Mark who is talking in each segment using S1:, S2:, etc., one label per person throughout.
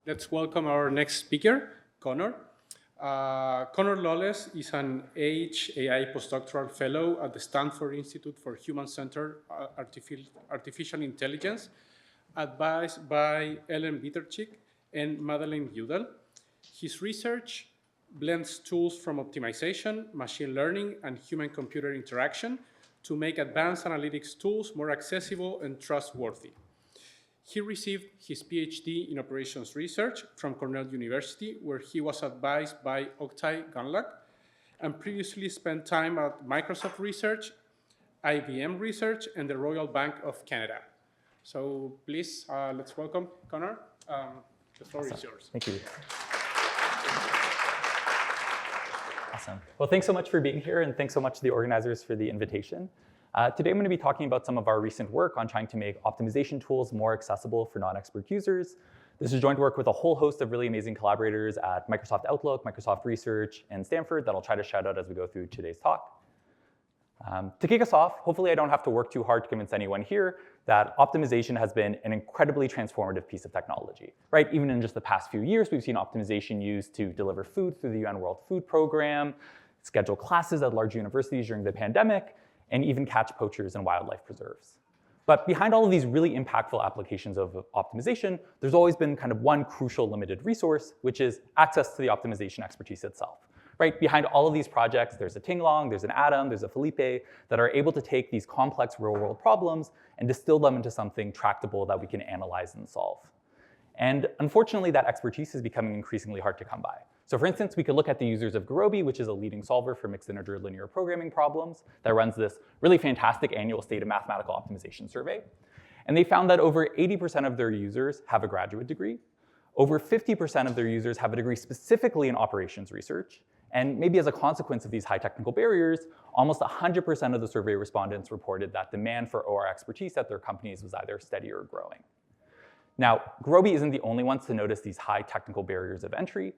S1: Let's welcome our next speaker, Connor. Connor Lawless is an HAI Postdoctoral Fellow at the Stanford Institute for Human-Centered Artificial Intelligence, advised by Ellen Vitercik and Madeleine Udell. His research blends tools from optimization, machine learning, and human-computer interaction to make advanced analytics tools more accessible and trustworthy. He received his PhD in operations research from Cornell University, where he was advised by Oktay Gunluk, and previously spent time at Microsoft Research, IBM Research, and the Royal Bank of Canada. So please, let's welcome Connor. The floor is yours.
S2: Thank you. Awesome. Well, thanks so much for being here, and thanks so much to the organizers for the invitation. Today I'm going to be talking about some of our recent work on trying to make optimization tools more accessible for non-expert users. This is joint work with a whole host of really amazing collaborators at Microsoft Outlook, Microsoft Research, and Stanford that I'll try to shout out as we go through today's talk. To kick us off, hopefully I don't have to work too hard to convince anyone here that optimization has been an incredibly transformative piece of technology, right? Even in just the past few years, we've seen optimization used to deliver food through the UN World Food Program, schedule classes at large universities during the pandemic, and even catch poachers in wildlife preserves. But behind all of these really impactful applications of optimization, there's always been kind of one crucial limited resource, which is access to the optimization expertise itself. Right? Behind all of these projects, there's a Tinglong, there's an Adam, there's a Felipe that are able to take these complex real-world problems and distill them into something tractable that we can analyze and solve. And unfortunately, that expertise is becoming increasingly hard to come by. So for instance, we could look at the users of Gurobi, which is a leading solver for mixed integer linear programming problems that runs this really fantastic annual state of mathematical optimization survey. And they found that over 80% of their users have a graduate degree. Over 50% of their users have a degree specifically in operations research. And maybe as a consequence of these high technical barriers, almost 100% of the survey respondents reported that demand for OR expertise at their companies was either steady or growing. Now, Gurobi isn't the only ones to notice these high technical barriers of entry.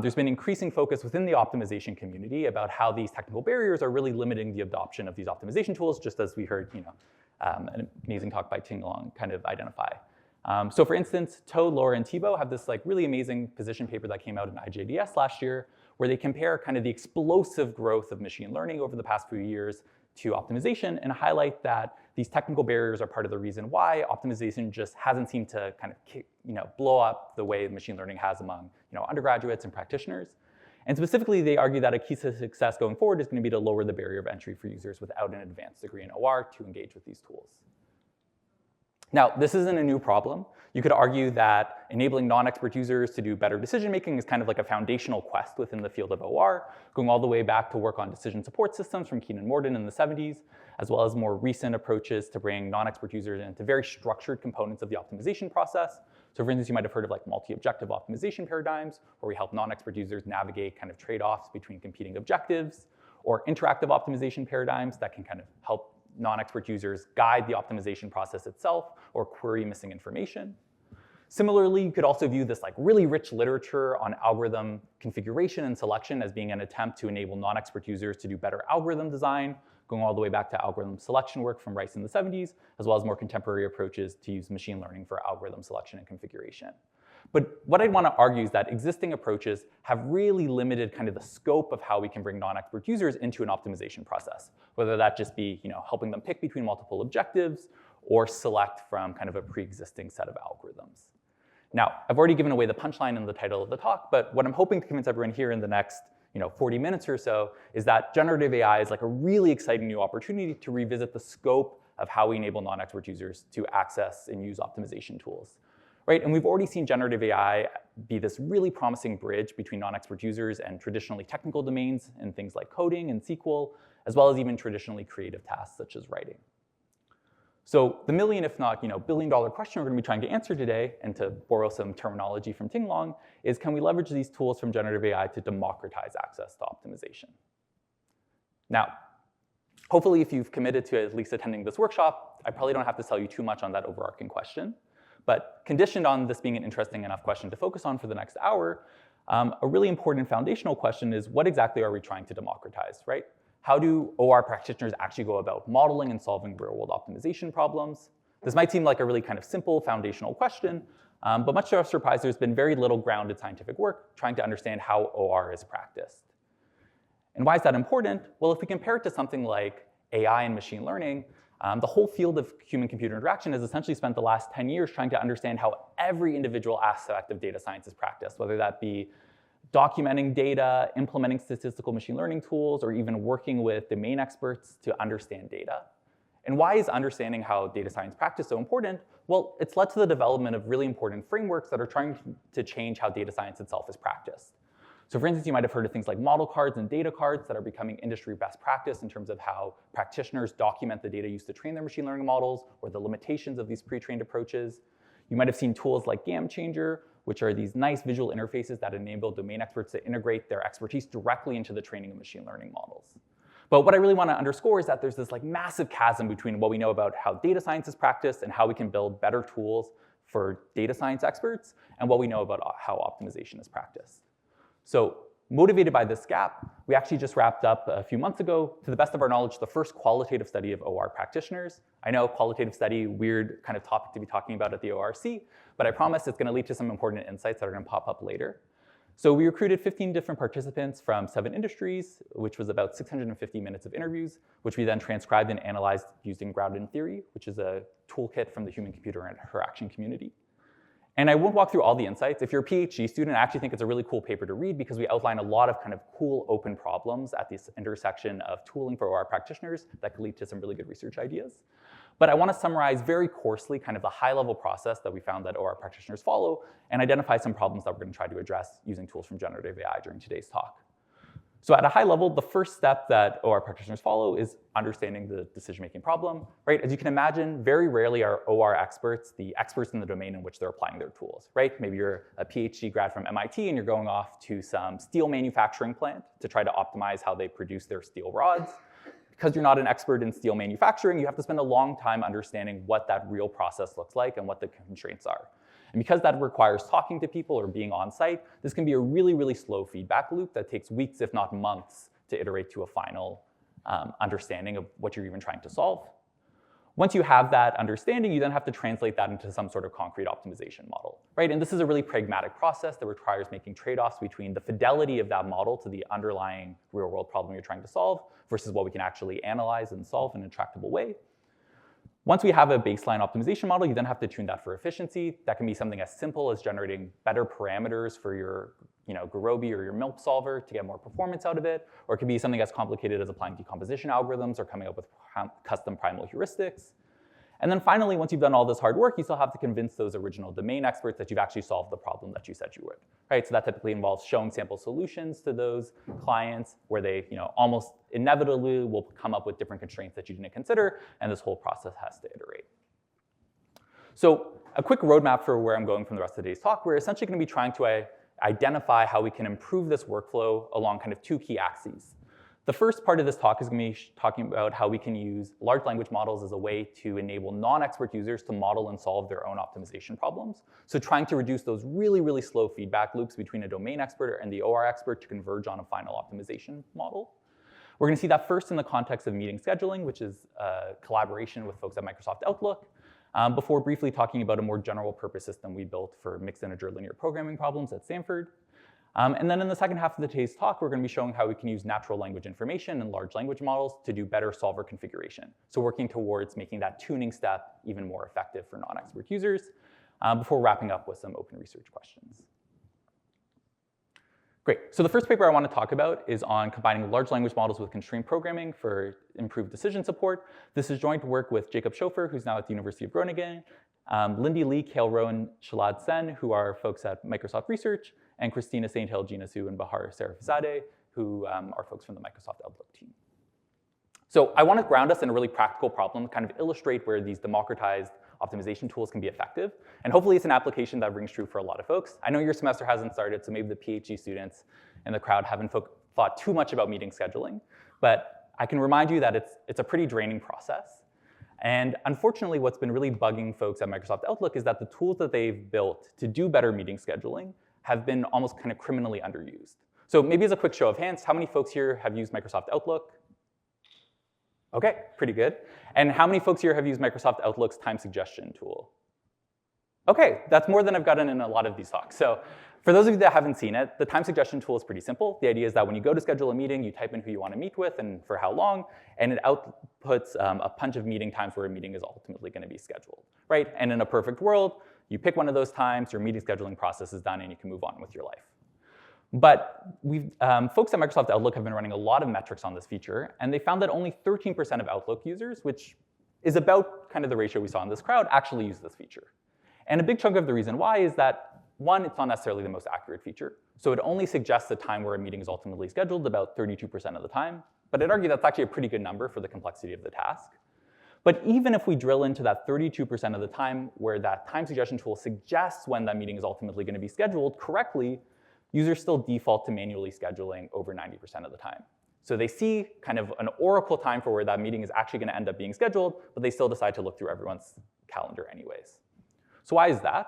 S2: There's been increasing focus within the optimization community about how these technical barriers are really limiting the adoption of these optimization tools, just as we heard an amazing talk by Tinglong kind of identify. So for instance, Toad, Laura, and Thibault have this really amazing position paper that came out in IJDS last year, where they compare kind of the explosive growth of machine learning over the past few years to optimization and highlight that these technical barriers are part of the reason why optimization just hasn't seemed to kind of blow up the way machine learning has among undergraduates and practitioners. And specifically, they argue that a key to success going forward is going to be to lower the barrier of entry for users without an advanced degree in OR to engage with these tools. Now, this isn't a new problem. You could argue that enabling non-expert users to do better decision-making is kind of like a foundational quest within the field of OR, going all the way back to work on decision support systems from Keenan Morden in the 70s, as well as more recent approaches to bring non-expert users into very structured components of the optimization process. So for instance, you might have heard of multi-objective optimization paradigms, where we help non-expert users navigate kind of trade-offs between competing objectives, or interactive optimization paradigms that can kind of help non-expert users guide the optimization process itself or query missing information. Similarly, you could also view this really rich literature on algorithm configuration and selection as being an attempt to enable non-expert users to do better algorithm design, going all the way back to algorithm selection work from Rice in the 70s, as well as more contemporary approaches to use machine learning for algorithm selection and configuration. But what I'd want to argue is that existing approaches have really limited kind of the scope of how we can bring non-expert users into an optimization process, whether that just be helping them pick between multiple objectives or select from kind of a pre-existing set of algorithms. Now, I've already given away the punchline in the title of the talk, but what I'm hoping to convince everyone here in the next 40 minutes or so is that generative AI is a really exciting new opportunity to revisit the scope of how we enable non-expert users to access and use optimization tools. Right? And we've already seen generative AI be this really promising bridge between non-expert users and traditionally technical domains in things like coding and SQL, as well as even traditionally creative tasks such as writing. So the million, if not billion-dollar question we're going to be trying to answer today, and to borrow some terminology from Tinglong, is can we leverage these tools from generative AI to democratize access to optimization? Now, hopefully if you've committed to at least attending this workshop, I probably don't have to tell you too much on that overarching question. But conditioned on this being an interesting enough question to focus on for the next hour, a really important foundational question is what exactly are we trying to democratize, right? How do OR practitioners actually go about modeling and solving real-world optimization problems? This might seem like a really kind of simple foundational question, But much to our surprise, there's been very little grounded scientific work trying to understand how OR is practiced. And why is that important? Well, if we compare it to something like AI and machine learning, the whole field of human-computer interaction has essentially spent the last 10 years trying to understand how every individual aspect of data science is practiced, whether that be documenting data, implementing statistical machine learning tools, or even working with domain experts to understand data. And why is understanding how data science practice so important? Well, it's led to the development of really important frameworks that are trying to change how data science itself is practiced. So for instance, you might have heard of things like model cards and data cards that are becoming industry best practice in terms of how practitioners document the data used to train their machine learning models or the limitations of these pre-trained approaches. You might have seen tools like GAM Changer, which are these nice visual interfaces that enable domain experts to integrate their expertise directly into the training of machine learning models. But what I really want to underscore is that there's this massive chasm between what we know about how data science is practiced and how we can build better tools for data science experts and what we know about how optimization is practiced. So motivated by this gap, we actually just wrapped up a few months ago, to the best of our knowledge, the first qualitative study of OR practitioners. I know qualitative study, weird kind of topic to be talking about at the ORC, but I promise it's going to lead to some important insights that are going to pop up later. So we recruited 15 different participants from 7 industries, which was about 650 minutes of interviews, which we then transcribed and analyzed using Grounded in Theory, which is a toolkit from the human-computer interaction community. And I won't walk through all the insights. If you're a PhD student, I actually think it's a really cool paper to read because we outline a lot of kind of cool open problems at this intersection of tooling for OR practitioners that could lead to some really good research ideas. But I want to summarize very coarsely kind of the high-level process that we found that OR practitioners follow and identify some problems that we're going to try to address using tools from generative AI during today's talk. So at a high level, the first step that OR practitioners follow is understanding the decision-making problem, right? As you can imagine, very rarely are OR experts the experts in the domain in which they're applying their tools, right? Maybe you're a PhD grad from MIT and you're going off to some steel manufacturing plant to try to optimize how they produce their steel rods. Because you're not an expert in steel manufacturing, you have to spend a long time understanding what that real process looks like and what the constraints are. And because that requires talking to people or being on site, this can be a really, really slow feedback loop that takes weeks, if not months, to iterate to a final understanding of what you're even trying to solve. Once you have that understanding, you then have to translate that into some sort of concrete optimization model, right? And this is a really pragmatic process that requires making trade-offs between the fidelity of that model to the underlying real-world problem you're trying to solve versus what we can actually analyze and solve in a tractable way. Once we have a baseline optimization model, you then have to tune that for efficiency. That can be something as simple as generating better parameters for your Gurobi or your MILP solver to get more performance out of it, or it could be something as complicated as applying decomposition algorithms or coming up with custom primal heuristics. And then finally, once you've done all this hard work, you still have to convince those original domain experts that you've actually solved the problem that you said you would, right? So that typically involves showing sample solutions to those clients where they almost inevitably will come up with different constraints that you didn't consider, and this whole process has to iterate. So a quick roadmap for where I'm going from the rest of today's talk, we're essentially going to be trying to identify how we can improve this workflow along kind of 2 key axes. The first part of this talk is going to be talking about how we can use large language models as a way to enable non-expert users to model and solve their own optimization problems. So trying to reduce those really, really slow feedback loops between a domain expert and the OR expert to converge on a final optimization model. We're going to see that first in the context of meeting scheduling, which is a collaboration with folks at Microsoft Outlook, before briefly talking about a more general purpose system we built for mixed integer linear programming problems at Stanford. And then in the second half of today's talk, we're going to be showing how we can use natural language information and large language models to do better solver configuration. So working towards making that tuning step even more effective for non-expert users, before wrapping up with some open research questions. Great, so the first paper I want to talk about is on combining large language models with constrained programming for improved decision support. This is joint work with Jacob Schofer, who's now at the University of Groningen, Lindy Lee, Kale Rowan, Shalad Sen, who are folks at Microsoft Research, and Christina St. Hill, Gina Su, and Bahar Sarifzadeh, who are folks from the Microsoft Outlook team. So I want to ground us in a really practical problem, kind of illustrate where these democratized optimization tools can be effective. And hopefully it's an application that rings true for a lot of folks. I know your semester hasn't started, so maybe the PhD students in the crowd haven't thought too much about meeting scheduling. But I can remind you that it's a pretty draining process. And unfortunately, what's been really bugging folks at Microsoft Outlook is that the tools that they've built to do better meeting scheduling have been almost kind of criminally underused. So maybe as a quick show of hands, how many folks here have used Microsoft Outlook? Okay, pretty good. And how many folks here have used Microsoft Outlook's time suggestion tool? Okay, that's more than I've gotten in a lot of these talks. So for those of you that haven't seen it, the time suggestion tool is pretty simple. The idea is that when you go to schedule a meeting, you type in who you want to meet with and for how long, and it outputs a bunch of meeting times where a meeting is ultimately going to be scheduled, right? And in a perfect world, you pick one of those times, your meeting scheduling process is done, and you can move on with your life. But folks at Microsoft Outlook have been running a lot of metrics on this feature, and they found that only 13% of Outlook users, which is about kind of the ratio we saw in this crowd, actually use this feature. And a big chunk of the reason why is that, one, it's not necessarily the most accurate feature. So it only suggests the time where a meeting is ultimately scheduled about 32% of the time. But I'd argue that's actually a pretty good number for the complexity of the task. But even if we drill into that 32% of the time where that time suggestion tool suggests when that meeting is ultimately going to be scheduled correctly, users still default to manually scheduling over 90% of the time. So they see kind of an oracle time for where that meeting is actually going to end up being scheduled, but they still decide to look through everyone's calendar anyways. So why is that?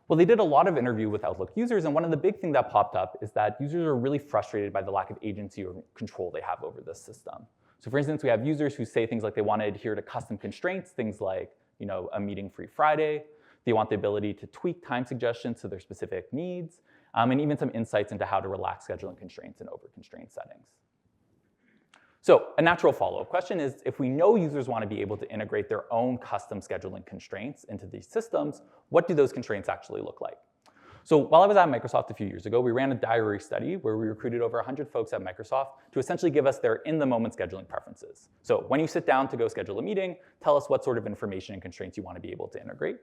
S2: Well, they did a lot of interview with Outlook users, and one of the big things that popped up is that users are really frustrated by the lack of agency or control they have over this system. So for instance, we have users who say things like they want to adhere to custom constraints, things like a meeting-free Friday. They want the ability to tweak time suggestions to their specific needs, and even some insights into how to relax scheduling constraints in over-constrained settings. So a natural follow-up question is, if we know users want to be able to integrate their own custom scheduling constraints into these systems, what do those constraints actually look like? So while I was at Microsoft a few years ago, we ran a diary study where we recruited over 100 folks at Microsoft to essentially give us their in-the-moment scheduling preferences. So when you sit down to go schedule a meeting, tell us what sort of information and constraints you want to be able to integrate.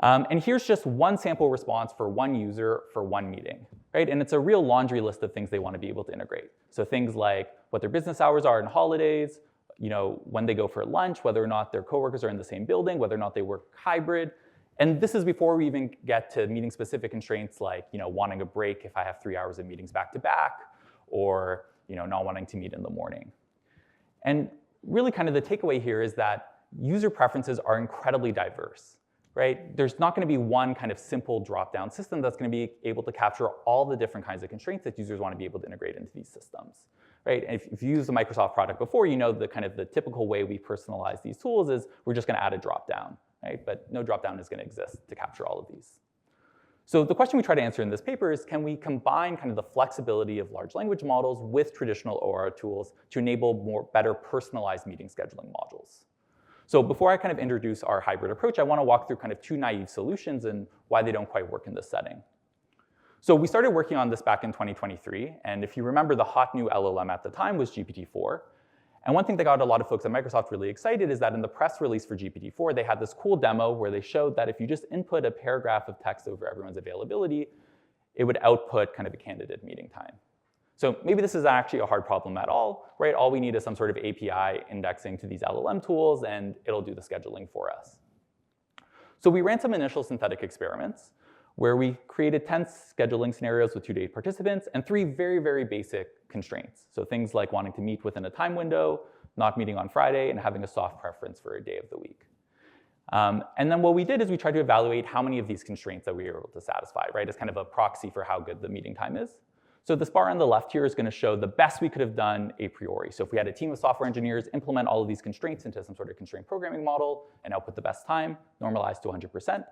S2: And here's just one sample response for one user for one meeting, right? And it's a real laundry list of things they want to be able to integrate. So things like what their business hours are on holidays, when they go for lunch, whether or not their coworkers are in the same building, whether or not they work hybrid. And this is before we even get to meeting-specific constraints like wanting a break if I have 3 hours of meetings back to back, or not wanting to meet in the morning. And really kind of the takeaway here is that user preferences are incredibly diverse. Right? There's not going to be one kind of simple drop-down system that's going to be able to capture all the different kinds of constraints that users want to be able to integrate into these systems. Right? And if you used the Microsoft product before, you know the typical way we personalize these tools is we're just going to add a drop-down. Right? But no drop-down is going to exist to capture all of these. So the question we try to answer in this paper is, can we combine kind of the flexibility of large language models with traditional OR tools to enable better personalized meeting scheduling modules? So before I kind of introduce our hybrid approach, I want to walk through kind of two naive solutions and why they don't quite work in this setting. So we started working on this back in 2023, and if you remember, the hot new LLM at the time was GPT-4. And one thing that got a lot of folks at Microsoft really excited is that in the press release for GPT-4, they had this cool demo where they showed that if you just input a paragraph of text over everyone's availability, it would output kind of a candidate meeting time. So maybe this is actually a hard problem at all, right? All we need is some sort of API indexing to these LLM tools, and it'll do the scheduling for us. So we ran some initial synthetic experiments where we created 10 scheduling scenarios with 2 date participants and 3 very, very basic constraints. So things like wanting to meet within a time window, not meeting on Friday, and having a soft preference for a day of the week. And then what we did is we tried to evaluate how many of these constraints that we were able to satisfy, right? As kind of a proxy for how good the meeting time is. So this bar on the left here is going to show the best we could have done a priori. So if we had a team of software engineers implement all of these constraints into some sort of constraint programming model and output the best time, normalized to 100%.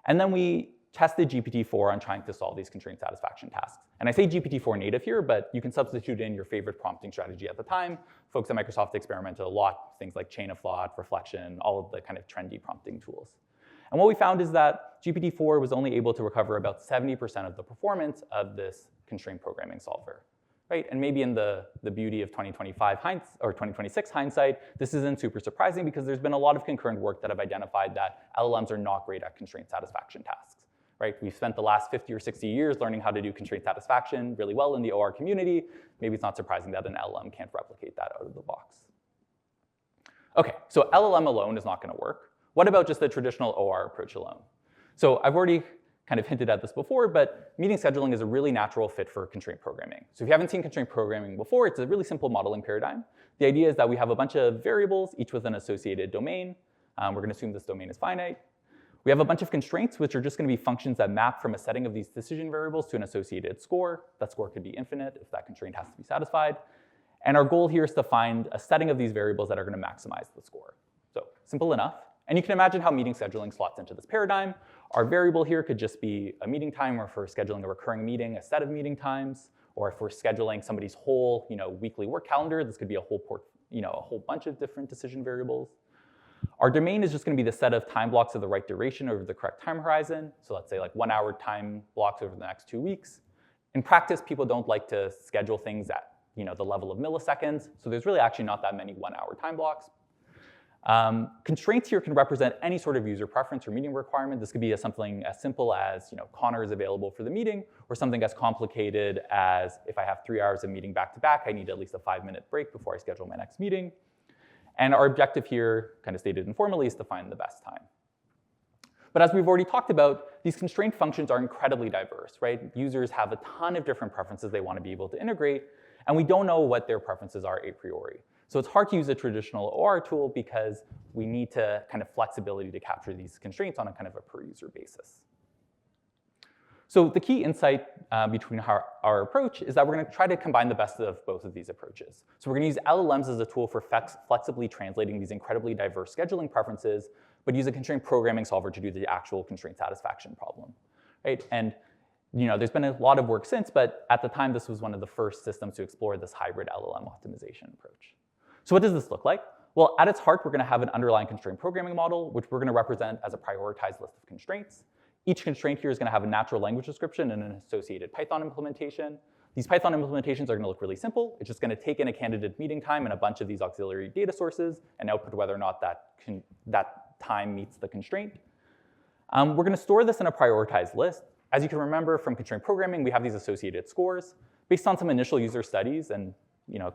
S2: And then we tested GPT-4 on trying to solve these constraint satisfaction tasks. And I say GPT-4 native here, but you can substitute in your favorite prompting strategy at the time. Folks at Microsoft experimented a lot, things like chain of thought, reflection, all of the kind of trendy prompting tools. And what we found is that GPT-4 was only able to recover about 70% of the performance of this constraint programming solver, right? And maybe in the beauty of 2026 hindsight, this isn't super surprising because there's been a lot of concurrent work that have identified that LLMs are not great at constraint satisfaction tasks, right? We've spent the last 50 or 60 years learning how to do constraint satisfaction really well in the OR community. Maybe it's not surprising that an LLM can't replicate that out of the box. Okay, so LLM alone is not going to work. What about just the traditional OR approach alone? So I've already kind of hinted at this before, but meeting scheduling is a really natural fit for constraint programming. So if you haven't seen constraint programming before, it's a really simple modeling paradigm. The idea is that we have a bunch of variables, each with an associated domain. We're going to assume this domain is finite. We have a bunch of constraints, which are just going to be functions that map from a setting of these decision variables to an associated score. That score could be infinite if that constraint has to be satisfied. And our goal here is to find a setting of these variables that are going to maximize the score. So simple enough. And you can imagine how meeting scheduling slots into this paradigm. Our variable here could just be a meeting time, or if we're scheduling a recurring meeting, a set of meeting times, or if we're scheduling somebody's whole weekly work calendar, this could be a whole bunch of different decision variables. Our domain is just going to be the set of time blocks of the right duration over the correct time horizon. So let's say like 1 hour time blocks over the next 2 weeks. In practice, people don't like to schedule things at the level of milliseconds. So there's really actually not that many 1 hour time blocks. Constraints here can represent any sort of user preference or meeting requirement. This could be something as simple as Connor is available for the meeting, or something as complicated as if I have 3 hours of meeting back to back, I need at least a 5-minute break before I schedule my next meeting. And our objective here, kind of stated informally, is to find the best time. But as we've already talked about, these constraint functions are incredibly diverse, right? Users have a ton of different preferences they want to be able to integrate, and we don't know what their preferences are a priori. So it's hard to use a traditional OR tool because we need to kind of flexibility to capture these constraints on a kind of a per user basis. So the key insight between our approach is that we're going to try to combine the best of both of these approaches. So we're going to use LLMs as a tool for flexibly translating these incredibly diverse scheduling preferences, but use a constraint programming solver to do the actual constraint satisfaction problem, right? And there's been a lot of work since, but at the time, this was one of the first systems to explore this hybrid LLM optimization approach. So what does this look like? Well, at its heart, we're going to have an underlying constraint programming model, which we're going to represent as a prioritized list of constraints. Each constraint here is going to have a natural language description and an associated Python implementation. These Python implementations are going to look really simple. It's just going to take in a candidate meeting time and a bunch of these auxiliary data sources and output whether or not that time meets the constraint. We're going to store this in a prioritized list. As you can remember from constraint programming, we have these associated scores. Based on some initial user studies and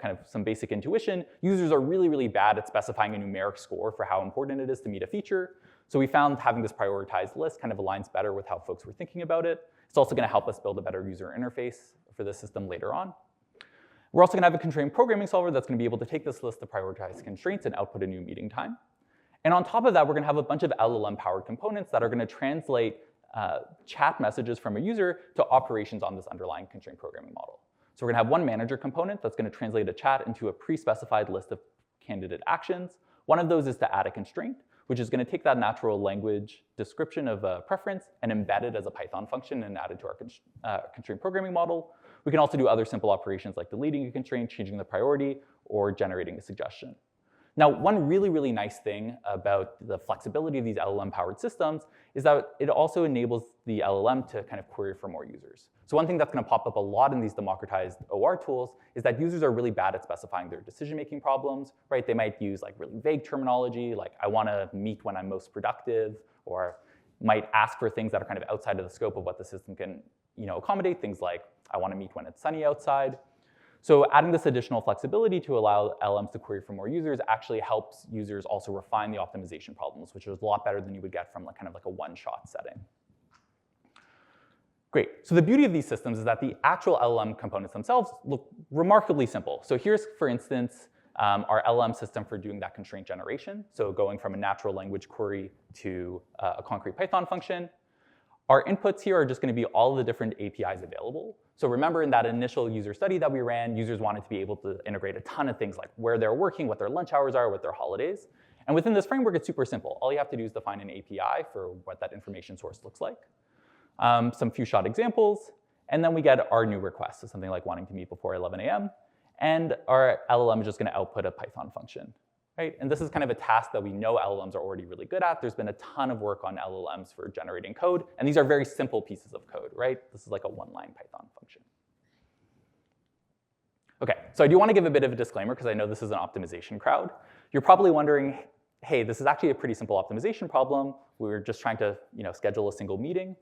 S2: kind of some basic intuition, users are really, really bad at specifying a numeric score for how important it is to meet a feature. So we found having this prioritized list kind of aligns better with how folks were thinking about it. It's also going to help us build a better user interface for the system later on. We're also going to have a constraint programming solver that's going to be able to take this list of prioritized constraints and output a new meeting time. And on top of that, we're going to have a bunch of LLM-powered components that are going to translate chat messages from a user to operations on this underlying constraint programming model. So we're going to have one manager component that's going to translate a chat into a pre-specified list of candidate actions. One of those is to add a constraint, which is going to take that natural language description of a preference and embed it as a Python function and add it to our constraint programming model. We can also do other simple operations like deleting a constraint, changing the priority, or generating a suggestion. Now, one really, really nice thing about the flexibility of these LLM-powered systems is that it also enables the LLM to kind of query for more users. So one thing that's going to pop up a lot in these democratized OR tools is that users are really bad at specifying their decision-making problems, right? They might use like really vague terminology, like I want to meet when I'm most productive, or might ask for things that are kind of outside of the scope of what the system can accommodate, things like I want to meet when it's sunny outside. So adding this additional flexibility to allow LLMs to query for more users actually helps users also refine the optimization problems, which is a lot better than you would get from kind of like a one-shot setting. Great. So the beauty of these systems is that the actual LLM components themselves look remarkably simple. So here's, for instance, our LLM system for doing that constraint generation. So going from a natural language query to a concrete Python function. Our inputs here are just going to be all the different APIs available. So remember in that initial user study that we ran, users wanted to be able to integrate a ton of things like where they're working, what their lunch hours are, what their holidays. And within this framework, it's super simple. All you have to do is define an API for what that information source looks like. Some few shot examples, and then we get our new request, so something like wanting to meet before 11 a.m. And our LLM is just going to output a Python function. Right? And this is kind of a task that we know LLMs are already really good at. There's been a ton of work on LLMs for generating code, and these are very simple pieces of code, right? This is like a one-line Python function. Okay, so I do want to give a bit of a disclaimer because I know this is an optimization crowd. You're probably wondering, hey, this is actually a pretty simple optimization problem. We were just trying to schedule a single meeting.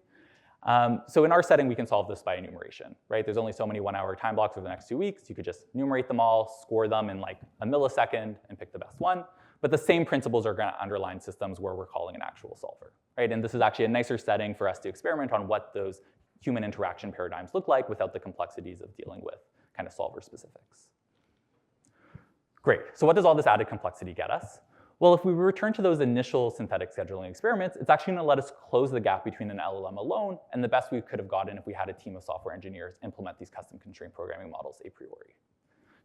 S2: So in our setting, we can solve this by enumeration, right? There's only so many 1 hour time blocks over the next 2 weeks. You could just enumerate them all, score them in like a millisecond, and pick the best one. But the same principles are going to underline systems where we're calling an actual solver, right? And this is actually a nicer setting for us to experiment on what those human interaction paradigms look like without the complexities of dealing with kind of solver specifics. Great, so what does all this added complexity get us? Well, if we return to those initial synthetic scheduling experiments, it's actually going to let us close the gap between an LLM alone and the best we could have gotten if we had a team of software engineers implement these custom constraint programming models a priori.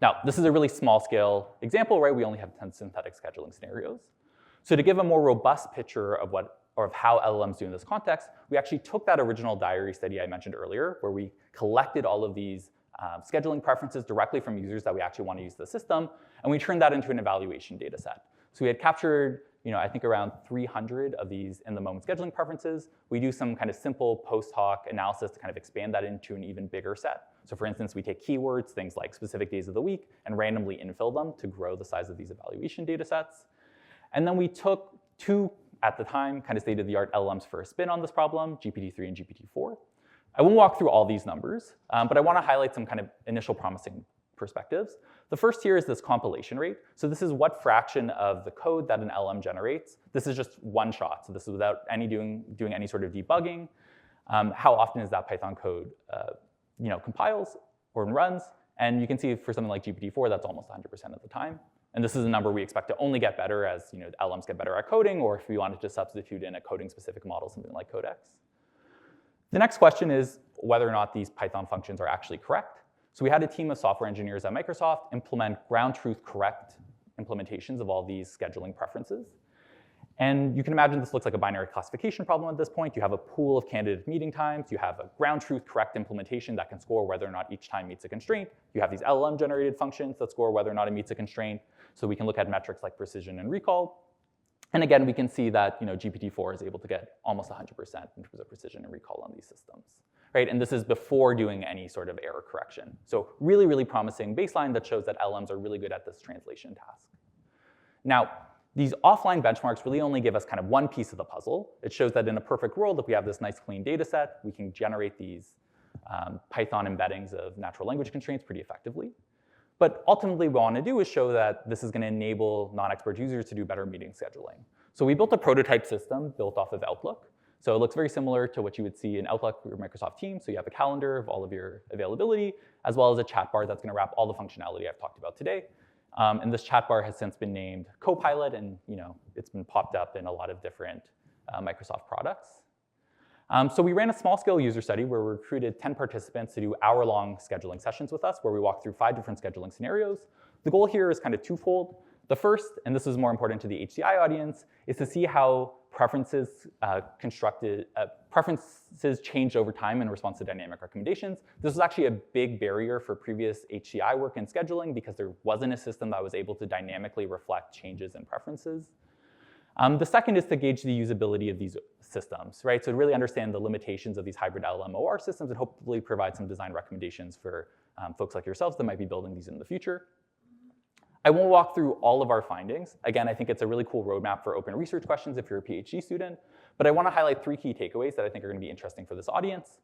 S2: Now, this is a really small scale example, right? We only have 10 synthetic scheduling scenarios. So to give a more robust picture of how LLMs do in this context, we actually took that original diary study I mentioned earlier, where we collected all of these scheduling preferences directly from users that we actually want to use the system, and we turned that into an evaluation data set. So we had captured, I think around 300 of these in-the-moment scheduling preferences. We do some kind of simple post-hoc analysis to kind of expand that into an even bigger set. So for instance, we take keywords, things like specific days of the week, and randomly infill them to grow the size of these evaluation data sets. And then we took two, at the time, kind of state-of-the-art LLMs for a spin on this problem, GPT-3 and GPT-4. I won't walk through all these numbers, but I want to highlight some kind of initial promising perspectives. The first here is this compilation rate. So this is what fraction of the code that an LM generates. This is just one shot. So this is without doing any sort of debugging. How often is that Python code compiles or runs? And you can see for something like GPT-4, that's almost 100% of the time. And this is a number we expect to only get better as LMs get better at coding, or if we wanted to substitute in a coding-specific model, something like Codex. The next question is whether or not these Python functions are actually correct. So we had a team of software engineers at Microsoft implement ground truth correct implementations of all these scheduling preferences. And you can imagine this looks like a binary classification problem at this point. You have a pool of candidate meeting times. You have a ground truth correct implementation that can score whether or not each time meets a constraint. You have these LLM generated functions that score whether or not it meets a constraint. So we can look at metrics like precision and recall. And again, we can see that GPT-4 is able to get almost 100% in terms of precision and recall on these systems, right? And this is before doing any sort of error correction. So really, really promising baseline that shows that LMs are really good at this translation task. Now, these offline benchmarks really only give us kind of one piece of the puzzle. It shows that in a perfect world, if we have this nice clean data set, we can generate these Python embeddings of natural language constraints pretty effectively. But ultimately, what we want to do is show that this is going to enable non-expert users to do better meeting scheduling. So we built a prototype system built off of Outlook. So it looks very similar to what you would see in Outlook or Microsoft Teams. So you have a calendar of all of your availability, as well as a chat bar that's going to wrap all the functionality I've talked about today. And this chat bar has since been named Copilot, and it's been popped up in a lot of different Microsoft products. So we ran a small-scale user study where we recruited 10 participants to do hour-long scheduling sessions with us, where we walked through 5 different scheduling scenarios. The goal here is kind of twofold. The first, and this is more important to the HCI audience, is to see how preferences changed over time in response to dynamic recommendations. This was actually a big barrier for previous HCI work in scheduling because there wasn't a system that was able to dynamically reflect changes in preferences. The second is to gauge the usability of these systems, right? So to really understand the limitations of these hybrid LLM OR systems and hopefully provide some design recommendations for folks like yourselves that might be building these in the future. I won't walk through all of our findings. Again, I think it's a really cool roadmap for open research questions if you're a PhD student, but I want to highlight 3 key takeaways that I think are going to be interesting for this audience.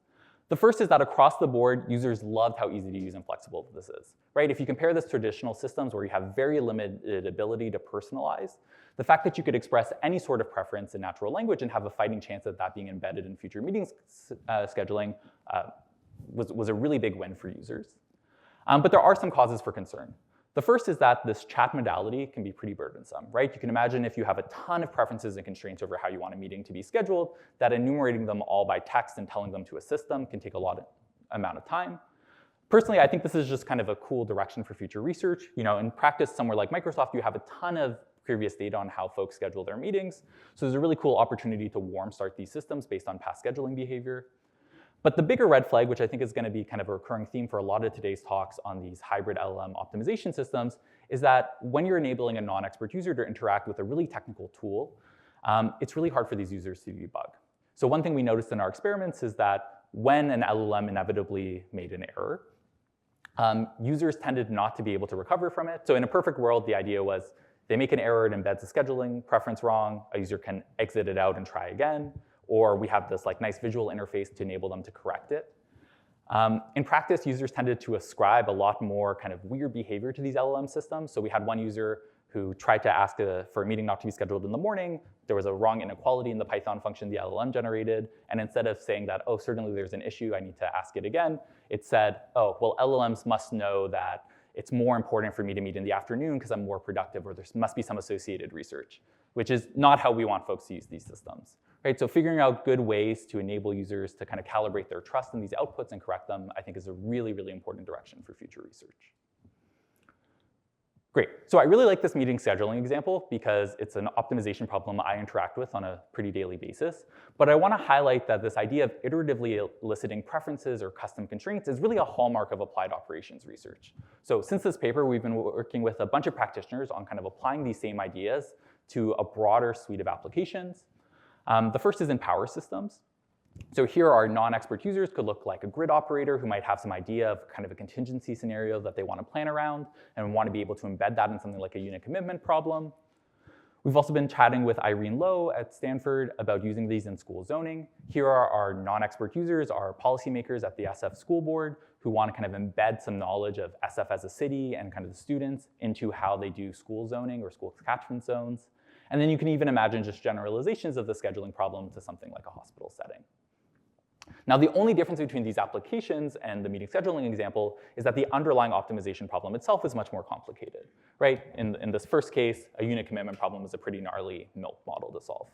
S2: The first is that across the board, users loved how easy to use and flexible this is, right? If you compare this to traditional systems where you have very limited ability to personalize, the fact that you could express any sort of preference in natural language and have a fighting chance of that being embedded in future meetings scheduling was a really big win for users. But there are some causes for concern. The first is that this chat modality can be pretty burdensome, right? You can imagine if you have a ton of preferences and constraints over how you want a meeting to be scheduled, that enumerating them all by text and telling them to a system can take a lot of amount of time. Personally, I think this is just kind of a cool direction for future research. In practice, somewhere like Microsoft, you have a ton of previous data on how folks schedule their meetings. So there's a really cool opportunity to warm start these systems based on past scheduling behavior. But the bigger red flag, which I think is going to be kind of a recurring theme for a lot of today's talks on these hybrid LLM optimization systems, is that when you're enabling a non-expert user to interact with a really technical tool, it's really hard for these users to debug. So one thing we noticed in our experiments is that when an LLM inevitably made an error, users tended not to be able to recover from it. So in a perfect world, the idea was they make an error, it embeds the scheduling preference wrong, a user can exit it out and try again, or we have this nice visual interface to enable them to correct it. In practice, users tended to ascribe a lot more kind of weird behavior to these LLM systems. So we had one user who tried to ask for a meeting not to be scheduled in the morning. There was a wrong inequality in the Python function the LLM generated. And instead of saying that, oh, certainly there's an issue, I need to ask it again, it said, oh, well, LLMs must know that it's more important for me to meet in the afternoon because I'm more productive, or there must be some associated research, which is not how we want folks to use these systems. Right? So figuring out good ways to enable users to kind of calibrate their trust in these outputs and correct them, I think is a really, really important direction for future research. Great. So I really like this meeting scheduling example because it's an optimization problem I interact with on a pretty daily basis. But I want to highlight that this idea of iteratively eliciting preferences or custom constraints is really a hallmark of applied operations research. So since this paper, we've been working with a bunch of practitioners on kind of applying these same ideas to a broader suite of applications. The first is in power systems. So here our non-expert users could look like a grid operator who might have some idea of kind of a contingency scenario that they want to plan around and want to be able to embed that in something like a unit commitment problem. We've also been chatting with Irene Lowe at Stanford about using these in school zoning. Here are our non-expert users, our policymakers at the SF School Board who want to kind of embed some knowledge of SF as a city and kind of the students into how they do school zoning or school catchment zones. And then you can even imagine just generalizations of the scheduling problem to something like a hospital setting. Now, the only difference between these applications and the meeting scheduling example is that the underlying optimization problem itself is much more complicated, right? In this first case, a unit commitment problem is a pretty gnarly milk model to solve.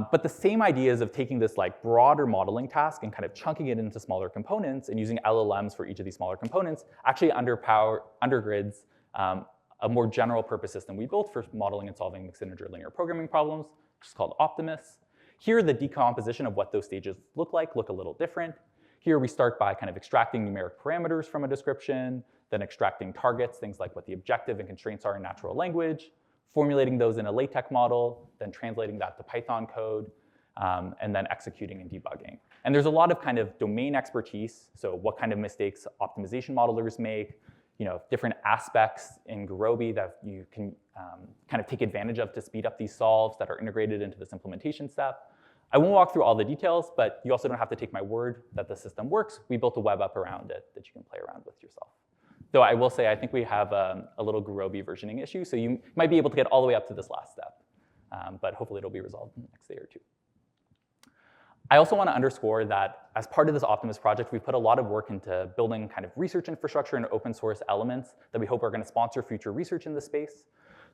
S2: But the same ideas of taking this like broader modeling task and kind of chunking it into smaller components and using LLMs for each of these smaller components actually undergrids a more general purpose system we built for modeling and solving mixed integer linear programming problems, which is called Optimus. Here, the decomposition of what those stages look a little different. Here, we start by kind of extracting numeric parameters from a description, then extracting targets, things like what the objective and constraints are in natural language, formulating those in a LaTeX model, then translating that to Python code, and then executing and debugging. And there's a lot of kind of domain expertise, so what kind of mistakes optimization modelers make, different aspects in Gurobi that you can kind of take advantage of to speed up these solves that are integrated into this implementation step. I won't walk through all the details, but you also don't have to take my word that the system works. We built a web app around it that you can play around with yourself. Though I will say, I think we have a little Gurobi versioning issue, so you might be able to get all the way up to this last step. But hopefully it'll be resolved in the next day or two. I also want to underscore that as part of this Optimus project, we've put a lot of work into building kind of research infrastructure and open source elements that we hope are going to sponsor future research in this space.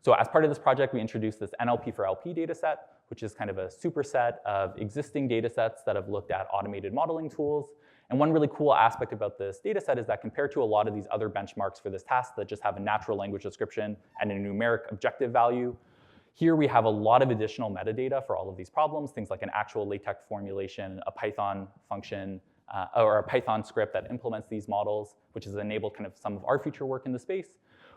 S2: So as part of this project, we introduced this NLP for LP dataset, which is kind of a superset of existing datasets that have looked at automated modeling tools. And one really cool aspect about this dataset is that compared to a lot of these other benchmarks for this task that just have a natural language description and a numeric objective value, here we have a lot of additional metadata for all of these problems, things like an actual LaTeX formulation, a Python function, or a Python script that implements these models, which has enabled kind of some of our future work in the space.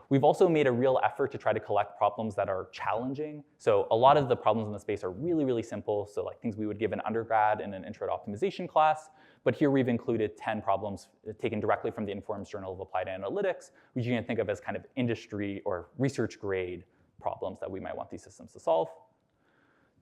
S2: We've also made a real effort to try to collect problems that are challenging. So a lot of the problems in the space are really, really simple. So like things we would give an undergrad in an intro to optimization class. But here we've included 10 problems taken directly from the Informs Journal of Applied Analytics, which you can think of as kind of industry or research grade problems that we might want these systems to solve.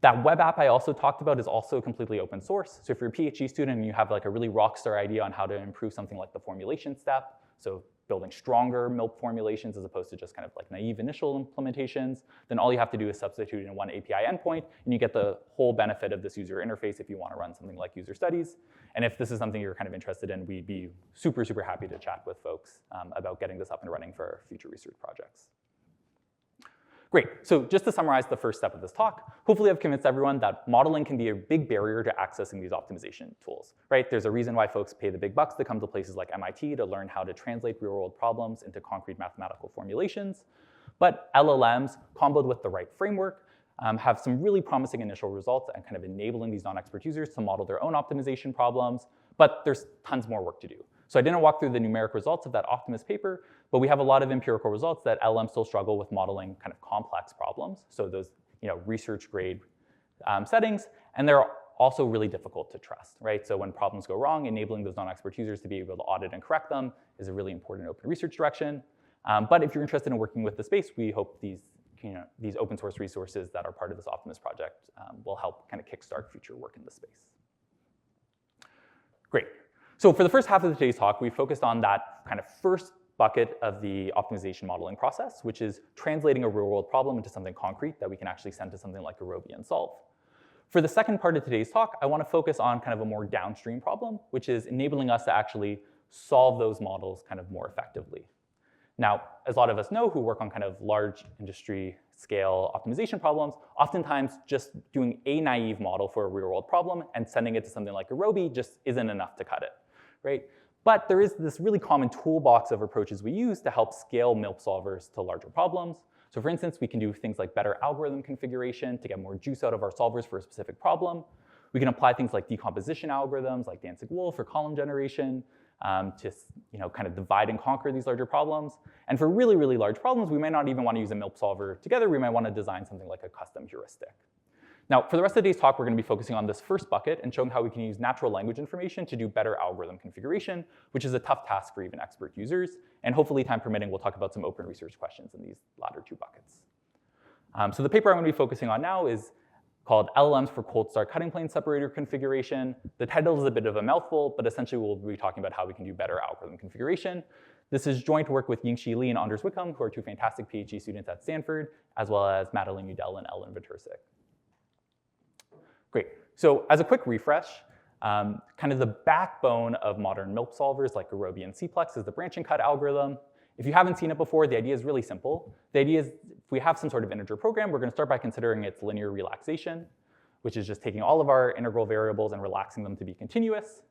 S2: That web app I also talked about is also completely open source. So if you're a PhD student and you have like a really rockstar idea on how to improve something like the formulation step, so building stronger milk formulations as opposed to just kind of like naive initial implementations, then all you have to do is substitute in one API endpoint, and you get the whole benefit of this user interface if you want to run something like user studies. And if this is something you're kind of interested in, we'd be super, super happy to chat with folks about getting this up and running for future research projects. Great, so just to summarize the first step of this talk, hopefully I've convinced everyone that modeling can be a big barrier to accessing these optimization tools, right? There's a reason why folks pay the big bucks to come to places like MIT to learn how to translate real-world problems into concrete mathematical formulations. But LLMs, comboed with the right framework, have some really promising initial results and kind of enabling these non-expert users to model their own optimization problems, but there's tons more work to do. So I didn't walk through the numeric results of that Optimus paper, but we have a lot of empirical results that LLMs still struggle with modeling kind of complex problems. So those research grade settings, and they're also really difficult to trust, right? So when problems go wrong, enabling those non-expert users to be able to audit and correct them is a really important open research direction. But if you're interested in working with the space, we hope these open source resources that are part of this Optimus project will help kind of kickstart future work in the space. Great. So for the first half of today's talk, we focused on that kind of first bucket of the optimization modeling process, which is translating a real-world problem into something concrete that we can actually send to something like Gurobi and solve. For the second part of today's talk, I want to focus on kind of a more downstream problem, which is enabling us to actually solve those models kind of more effectively. Now, as a lot of us know who work on kind of large industry scale optimization problems, oftentimes just doing a naive model for a real-world problem and sending it to something like Gurobi just isn't enough to cut it, right? But there is this really common toolbox of approaches we use to help scale MILP solvers to larger problems. So for instance, we can do things like better algorithm configuration to get more juice out of our solvers for a specific problem. We can apply things like decomposition algorithms like Danzig-Wolf or column generation to kind of divide and conquer these larger problems. And for really, really large problems, we might not even want to use a MILP solver together. We might want to design something like a custom heuristic. Now, for the rest of today's talk, we're going to be focusing on this first bucket and showing how we can use natural language information to do better algorithm configuration, which is a tough task for even expert users. And hopefully, time permitting, we'll talk about some open research questions in these latter two buckets. So the paper I'm going to be focusing on now is called LLMs for Cold Start Cutting Plane Separator Configuration. The title is a bit of a mouthful, but essentially we'll be talking about how we can do better algorithm configuration. This is joint work with Yingxi Li and Anders Wickham, who are two fantastic PhD students at Stanford, as well as Madeleine Udell and Ellen Vitercik. Great. So as a quick refresh, kind of the backbone of modern MILP solvers like Gurobi and Cplex is the branch and cut algorithm. If you haven't seen it before, the idea is really simple. The idea is if we have some sort of integer program, we're going to start by considering its linear relaxation, which is just taking all of our integral variables and relaxing them to be continuous.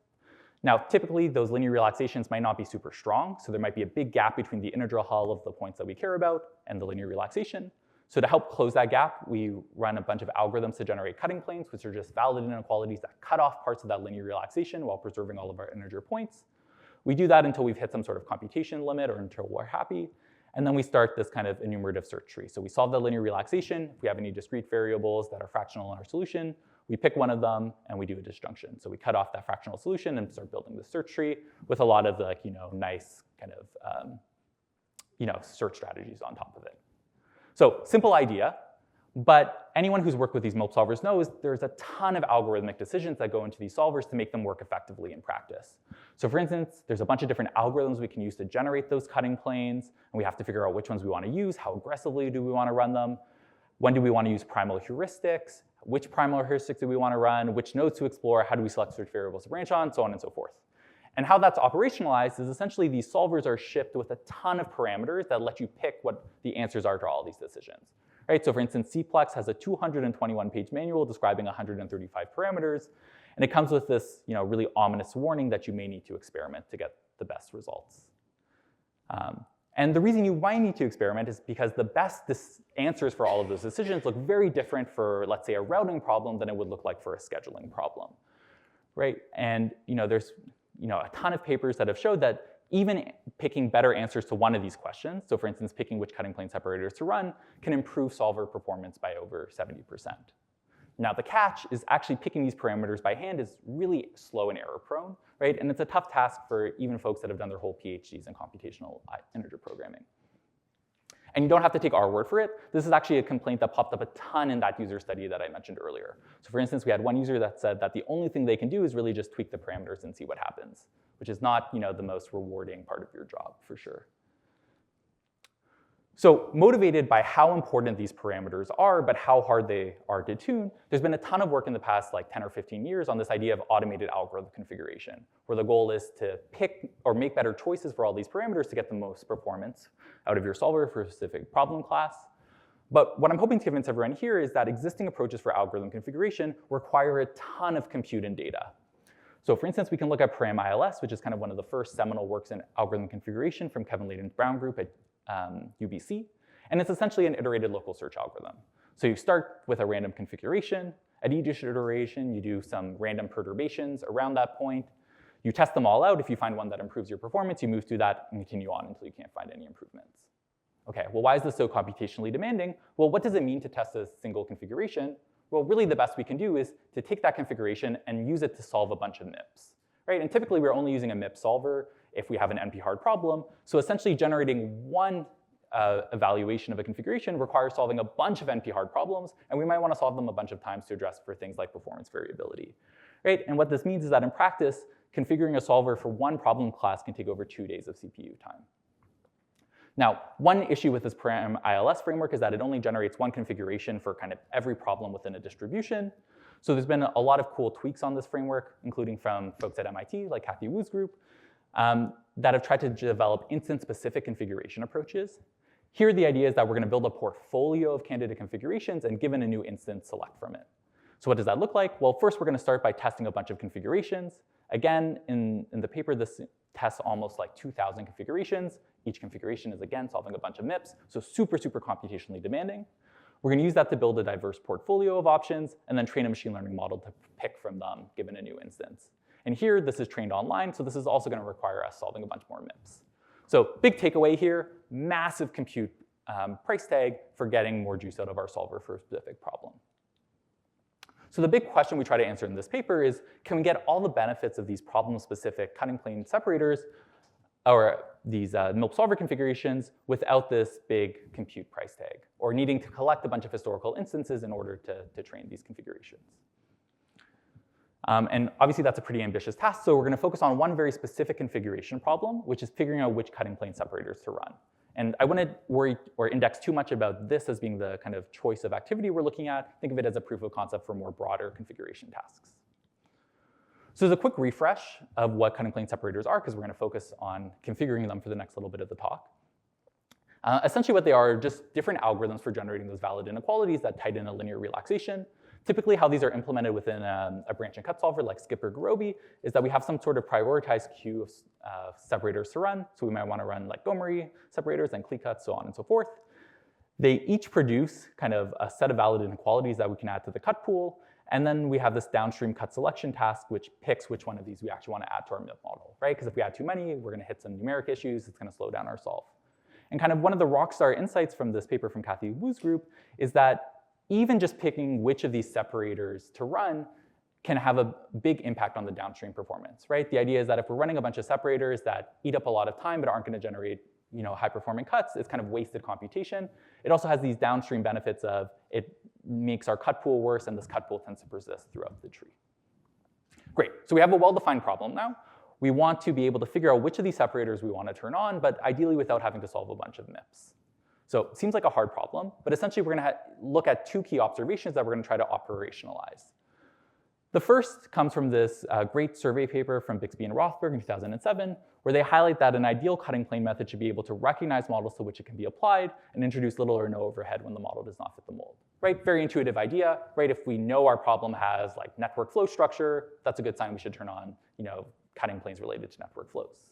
S2: Now, typically, those linear relaxations might not be super strong, so there might be a big gap between the integral hull of the points that we care about and the linear relaxation. So to help close that gap, we run a bunch of algorithms to generate cutting planes, which are just valid inequalities that cut off parts of that linear relaxation while preserving all of our integer points. We do that until we've hit some sort of computation limit or until we're happy. And then we start this kind of enumerative search tree. So we solve the linear relaxation. If we have any discrete variables that are fractional in our solution, we pick one of them and we do a disjunction. So we cut off that fractional solution and start building the search tree with a lot of nice kind of search strategies on top of it. So simple idea, but anyone who's worked with these MILP solvers knows there's a ton of algorithmic decisions that go into these solvers to make them work effectively in practice. So for instance, there's a bunch of different algorithms we can use to generate those cutting planes, and we have to figure out which ones we want to use, how aggressively do we want to run them, when do we want to use primal heuristics, which primal heuristics do we want to run, which nodes to explore, how do we select search variables to branch on, so on and so forth. And how that's operationalized is essentially these solvers are shipped with a ton of parameters that let you pick what the answers are to all these decisions. Right? So for instance, Cplex has a 221-page manual describing 135 parameters, and it comes with this really ominous warning that you may need to experiment to get the best results. And the reason you might need to experiment is because the best answers for all of those decisions look very different for, let's say, a routing problem than it would look like for a scheduling problem. Right? And there's a ton of papers that have showed that even picking better answers to one of these questions, so for instance, picking which cutting plane separators to run, can improve solver performance by over 70%. Now the catch is actually picking these parameters by hand is really slow and error prone, right? And it's a tough task for even folks that have done their whole PhDs in computational integer programming. And you don't have to take our word for it. This is actually a complaint that popped up a ton in that user study that I mentioned earlier. So for instance, we had one user that said that the only thing they can do is really just tweak the parameters and see what happens, which is not the most rewarding part of your job, for sure. So motivated by how important these parameters are, but how hard they are to tune, there's been a ton of work in the past 10 or 15 years on this idea of automated algorithm configuration, where the goal is to pick or make better choices for all these parameters to get the most performance out of your solver for a specific problem class. But what I'm hoping to convince everyone here is that existing approaches for algorithm configuration require a ton of compute and data. So for instance, we can look at param-ILS, which is kind of one of the first seminal works in algorithm configuration from Kevin Layden's Brown group at UBC. And it's essentially an iterated local search algorithm. So you start with a random configuration. At each iteration, you do some random perturbations around that point. You test them all out. If you find one that improves your performance, you move through that and continue on until you can't find any improvements. Okay, well, why is this so computationally demanding? Well, what does it mean to test a single configuration? Well, really the best we can do is to take that configuration and use it to solve a bunch of MIPS, right? And typically we're only using a MIP solver if we have an NP-hard problem. So essentially generating one evaluation of a configuration requires solving a bunch of NP-hard problems, and we might want to solve them a bunch of times to address for things like performance variability, right? And what this means is that in practice, configuring a solver for one problem class can take over 2 days of CPU time. Now, one issue with this param-ILS framework is that it only generates one configuration for kind of every problem within a distribution. So there's been a lot of cool tweaks on this framework, including from folks at MIT, like Kathy Wu's group, that have tried to develop instance-specific configuration approaches. Here, the idea is that we're going to build a portfolio of candidate configurations and given a new instance, select from it. So what does that look like? Well, first we're going to start by testing a bunch of configurations. Again, in the paper, this tests almost like 2,000 configurations. Each configuration is, again, solving a bunch of MIPS, so super, super computationally demanding. We're going to use that to build a diverse portfolio of options and then train a machine learning model to pick from them given a new instance. And here, this is trained online, so this is also going to require us solving a bunch more MIPS. So big takeaway here, massive compute price tag for getting more juice out of our solver for a specific problem. So the big question we try to answer in this paper is, can we get all the benefits of these problem-specific cutting plane separators or these MILP solver configurations without this big compute price tag, or needing to collect a bunch of historical instances in order to train these configurations? And obviously that's a pretty ambitious task, so we're going to focus on one very specific configuration problem, which is figuring out which cutting plane separators to run. And I wouldn't worry or index too much about this as being the kind of choice of activity we're looking at. Think of it as a proof of concept for more broader configuration tasks. So there's a quick refresh of what cutting plane separators are, because we're going to focus on configuring them for the next little bit of the talk. Essentially what they are just different algorithms for generating those valid inequalities that tighten a linear relaxation. Typically how these are implemented within a branch and cut solver like Skip or Gurobi is that we have some sort of prioritized queue of separators to run. So we might want to run like Gomery separators and CleCuts, so on and so forth. They each produce kind of a set of valid inequalities that we can add to the cut pool. And then we have this downstream cut selection task, which picks which one of these we actually want to add to our MIP model, right? Because if we add too many, we're going to hit some numeric issues. It's going to slow down our solve. And kind of one of the rockstar insights from this paper from Kathy Wu's group is that even just picking which of these separators to run can have a big impact on the downstream performance, right? The idea is that if we're running a bunch of separators that eat up a lot of time but aren't going to generate high-performing cuts, it's kind of wasted computation. It also has these downstream benefits of it makes our cut pool worse, and this cut pool tends to persist throughout the tree. Great, so we have a well-defined problem now. We want to be able to figure out which of these separators we want to turn on, but ideally without having to solve a bunch of MIPS. So it seems like a hard problem, but essentially we're going to look at two key observations that we're going to try to operationalize. The first comes from this great survey paper from Bixby and Rothberg in 2007, where they highlight that an ideal cutting plane method should be able to recognize models to which it can be applied and introduce little or no overhead when the model does not fit the mold. Right? Very intuitive idea, right? If we know our problem has like network flow structure, that's a good sign we should turn on cutting planes related to network flows.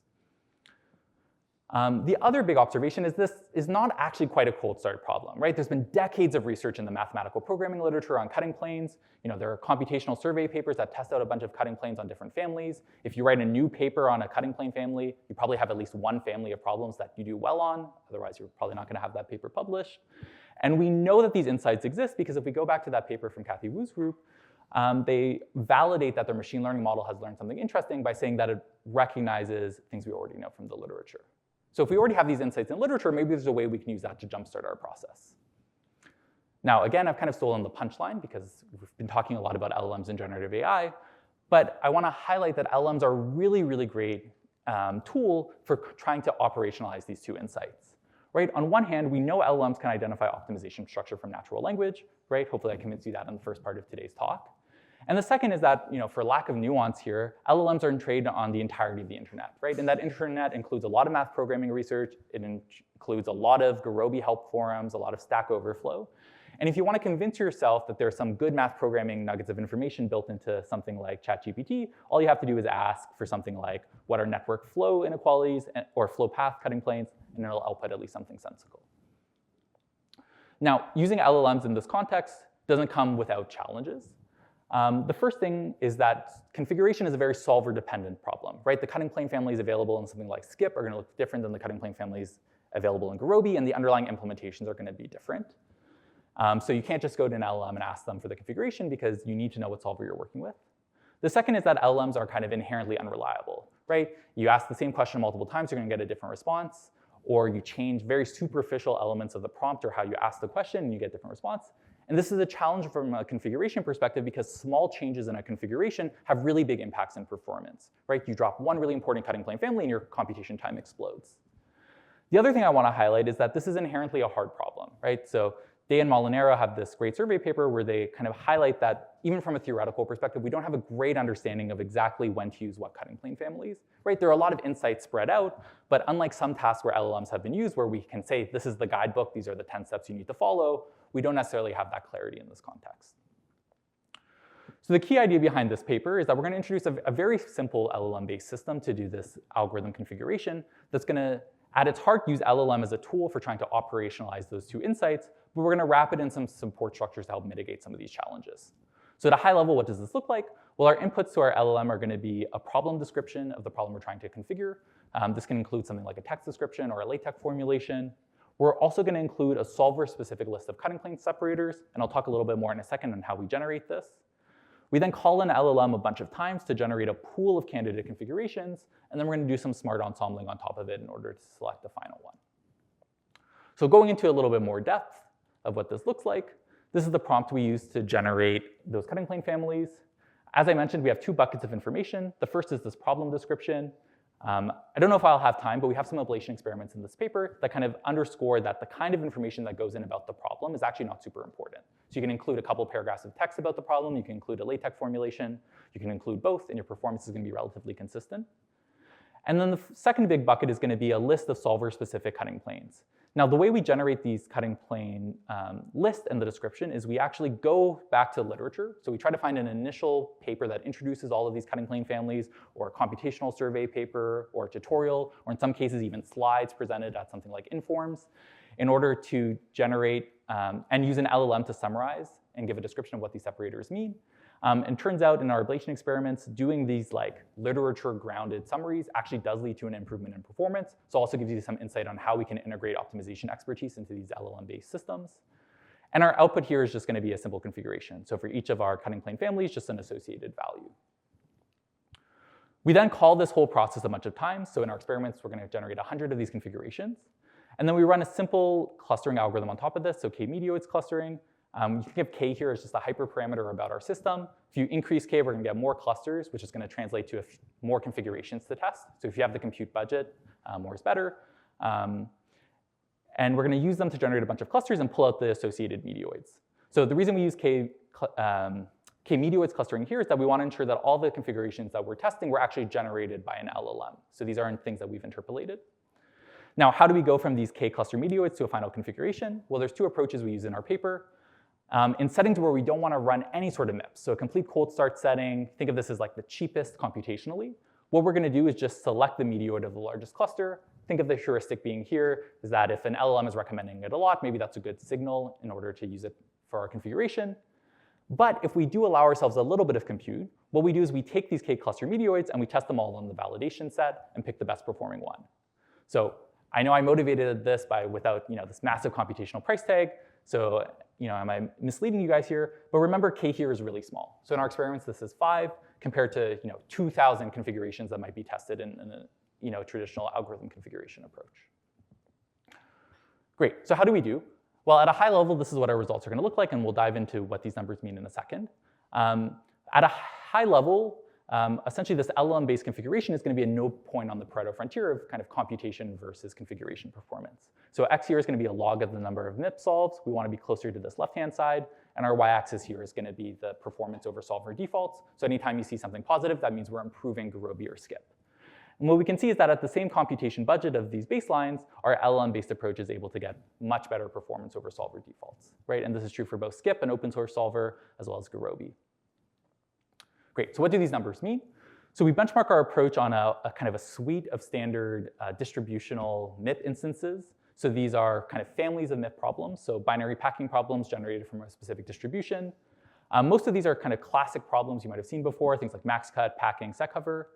S2: The other big observation is this is not actually quite a cold start problem, right? There's been decades of research in the mathematical programming literature on cutting planes. There are computational survey papers that test out a bunch of cutting planes on different families. If you write a new paper on a cutting plane family, you probably have at least one family of problems that you do well on. Otherwise, you're probably not going to have that paper published. And we know that these insights exist because if we go back to that paper from Kathy Wu's group, they validate that their machine learning model has learned something interesting by saying that it recognizes things we already know from the literature. So if we already have these insights in literature, maybe there's a way we can use that to jumpstart our process. Now, again, I've kind of stolen the punchline because we've been talking a lot about LLMs and generative AI, but I want to highlight that LLMs are a really, really great tool for trying to operationalize these two insights. Right? On one hand, we know LLMs can identify optimization structure from natural language, right? Hopefully I convinced you that in the first part of today's talk. And the second is that, for lack of nuance here, LLMs are trained on the entirety of the internet, right? And that internet includes a lot of math programming research. It includes a lot of Gurobi help forums, a lot of Stack Overflow. And if you want to convince yourself that there's some good math programming nuggets of information built into something like ChatGPT, all you have to do is ask for something like, what are network flow inequalities or flow path cutting planes, and it'll output at least something sensical. Now, using LLMs in this context doesn't come without challenges. The first thing is that configuration is a very solver-dependent problem, right? The cutting plane families available in something like Skip are going to look different than the cutting plane families available in Gurobi, and the underlying implementations are going to be different. So you can't just go to an LLM and ask them for the configuration because you need to know what solver you're working with. The second is that LLMs are kind of inherently unreliable, right? You ask the same question multiple times, you're going to get a different response, or you change very superficial elements of the prompt or how you ask the question, and you get a different response. And this is a challenge from a configuration perspective because small changes in a configuration have really big impacts in performance, right? You drop one really important cutting plane family and your computation time explodes. The other thing I want to highlight is that this is inherently a hard problem, right? So Day and Molinaro have this great survey paper where they kind of highlight that even from a theoretical perspective, we don't have a great understanding of exactly when to use what cutting plane families, right? There are a lot of insights spread out, but unlike some tasks where LLMs have been used where we can say, this is the guidebook, these are the 10 steps you need to follow, we don't necessarily have that clarity in this context. So the key idea behind this paper is that we're going to introduce a very simple LLM-based system to do this algorithm configuration that's going to, at its heart, use LLM as a tool for trying to operationalize those two insights, but we're going to wrap it in some support structures to help mitigate some of these challenges. So at a high level, what does this look like? Well, our inputs to our LLM are going to be a problem description of the problem we're trying to configure. This can include something like a text description or a LaTeX formulation. We're also going to include a solver-specific list of cutting plane separators, and I'll talk a little bit more in a second on how we generate this. We then call an LLM a bunch of times to generate a pool of candidate configurations, and then we're going to do some smart ensembling on top of it in order to select the final one. So going into a little bit more depth of what this looks like, this is the prompt we use to generate those cutting plane families. As I mentioned, we have two buckets of information. The first is this problem description. I don't know if I'll have time, but we have some ablation experiments in this paper that kind of underscore that the kind of information that goes in about the problem is actually not super important. So you can include a couple paragraphs of text about the problem, you can include a LaTeX formulation, you can include both, and your performance is going to be relatively consistent. And then the second big bucket is going to be a list of solver-specific cutting planes. Now, the way we generate these cutting plane list in the description is we actually go back to literature. So we try to find an initial paper that introduces all of these cutting plane families, or a computational survey paper, or a tutorial, or in some cases even slides presented at something like Informs, in order to generate and use an LLM to summarize and give a description of what these separators mean. And turns out in our ablation experiments, doing these like literature-grounded summaries actually does lead to an improvement in performance. So also gives you some insight on how we can integrate optimization expertise into these LLM-based systems. And our output here is just going to be a simple configuration. So for each of our cutting plane families, just an associated value. We then call this whole process a bunch of times. So in our experiments, we're going to generate 100 of these configurations. And then we run a simple clustering algorithm on top of this, so k-medioids clustering. You can think of k here as just a hyperparameter about our system. If you increase k, we're going to get more clusters, which is going to translate to more configurations to test. So if you have the compute budget, more is better. And we're going to use them to generate a bunch of clusters and pull out the associated medioids. So the reason we use k-medioids clustering here is that we want to ensure that all the configurations that we're testing were actually generated by an LLM. So these aren't things that we've interpolated. Now, how do we go from these k-cluster medioids to a final configuration? Well, there's two approaches we use in our paper. In settings where we don't want to run any sort of MIPS, so a complete cold start setting, think of this as like the cheapest computationally. What we're going to do is just select the medioid of the largest cluster. Think of the heuristic being here is that if an LLM is recommending it a lot, maybe that's a good signal in order to use it for our configuration. But if we do allow ourselves a little bit of compute, what we do is we take these k-cluster medioids and we test them all on the validation set and pick the best performing one. So I know I motivated this without this massive computational price tag. So am I misleading you guys here? But remember, k here is really small. So in our experiments, this is 5 compared to 2,000 configurations that might be tested in a traditional algorithm configuration approach. Great. So how do we do? Well, at a high level, this is what our results are going to look like, and we'll dive into what these numbers mean in a second. At a high level, essentially this LLM-based configuration is going to be a node point on the Pareto frontier of kind of computation versus configuration performance. So x here is going to be a log of the number of MIP solves. We want to be closer to this left-hand side. And our y-axis here is going to be the performance over solver defaults. So anytime you see something positive, that means we're improving Gurobi or skip. And what we can see is that at the same computation budget of these baselines, our LLM-based approach is able to get much better performance over solver defaults, right? And this is true for both skip and open source solver, as well as Gurobi. Great, so what do these numbers mean? So we benchmark our approach on a kind of a suite of standard distributional MIP instances. So these are kind of families of MIP problems, so binary packing problems generated from a specific distribution. Most of these are kind of classic problems you might have seen before, things like max cut, packing, set cover.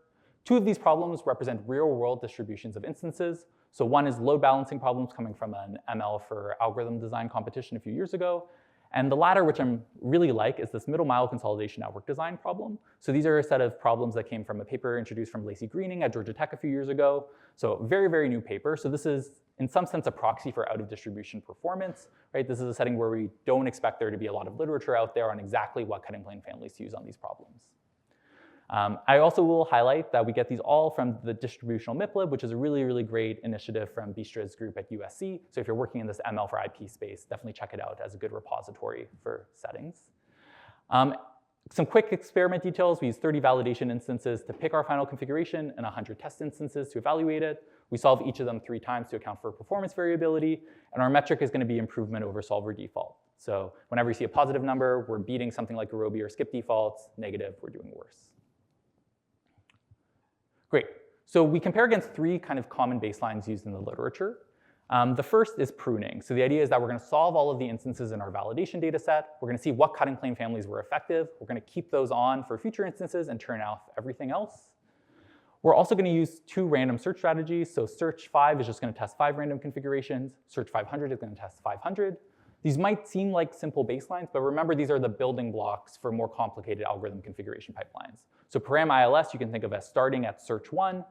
S2: 2 of these problems represent real-world distributions of instances. So one is load balancing problems coming from an ML for algorithm design competition a few years ago. And the latter, which I'm really like, is this middle mile consolidation network design problem. So these are a set of problems that came from a paper introduced from Lacey Greening at Georgia Tech a few years ago. So very, very new paper. So this is, in some sense, a proxy for out-of-distribution performance, right? This is a setting where we don't expect there to be a lot of literature out there on exactly what cutting plane families to use on these problems. I also will highlight that we get these all from the distributional MIPLib, which is a really, really great initiative from Bistra's group at USC. So if you're working in this ML for IP space, definitely check it out as a good repository for settings. Some quick experiment details. We use 30 validation instances to pick our final configuration and 100 test instances to evaluate it. We solve each of them 3 times to account for performance variability. And our metric is going to be improvement over solver default. So whenever you see a positive number, we're beating something like Arobi or skip defaults. Negative, we're doing worse. Great. So we compare against three kind of common baselines used in the literature. The first is pruning. So the idea is that we're going to solve all of the instances in our validation data set. We're going to see what cutting plane families were effective. We're going to keep those on for future instances and turn off everything else. We're also going to use two random search strategies. So search 5 is just going to test 5 random configurations. Search 500 is going to test 500. These might seem like simple baselines, but remember these are the building blocks for more complicated algorithm configuration pipelines. So param ILS you can think of as starting at search 1,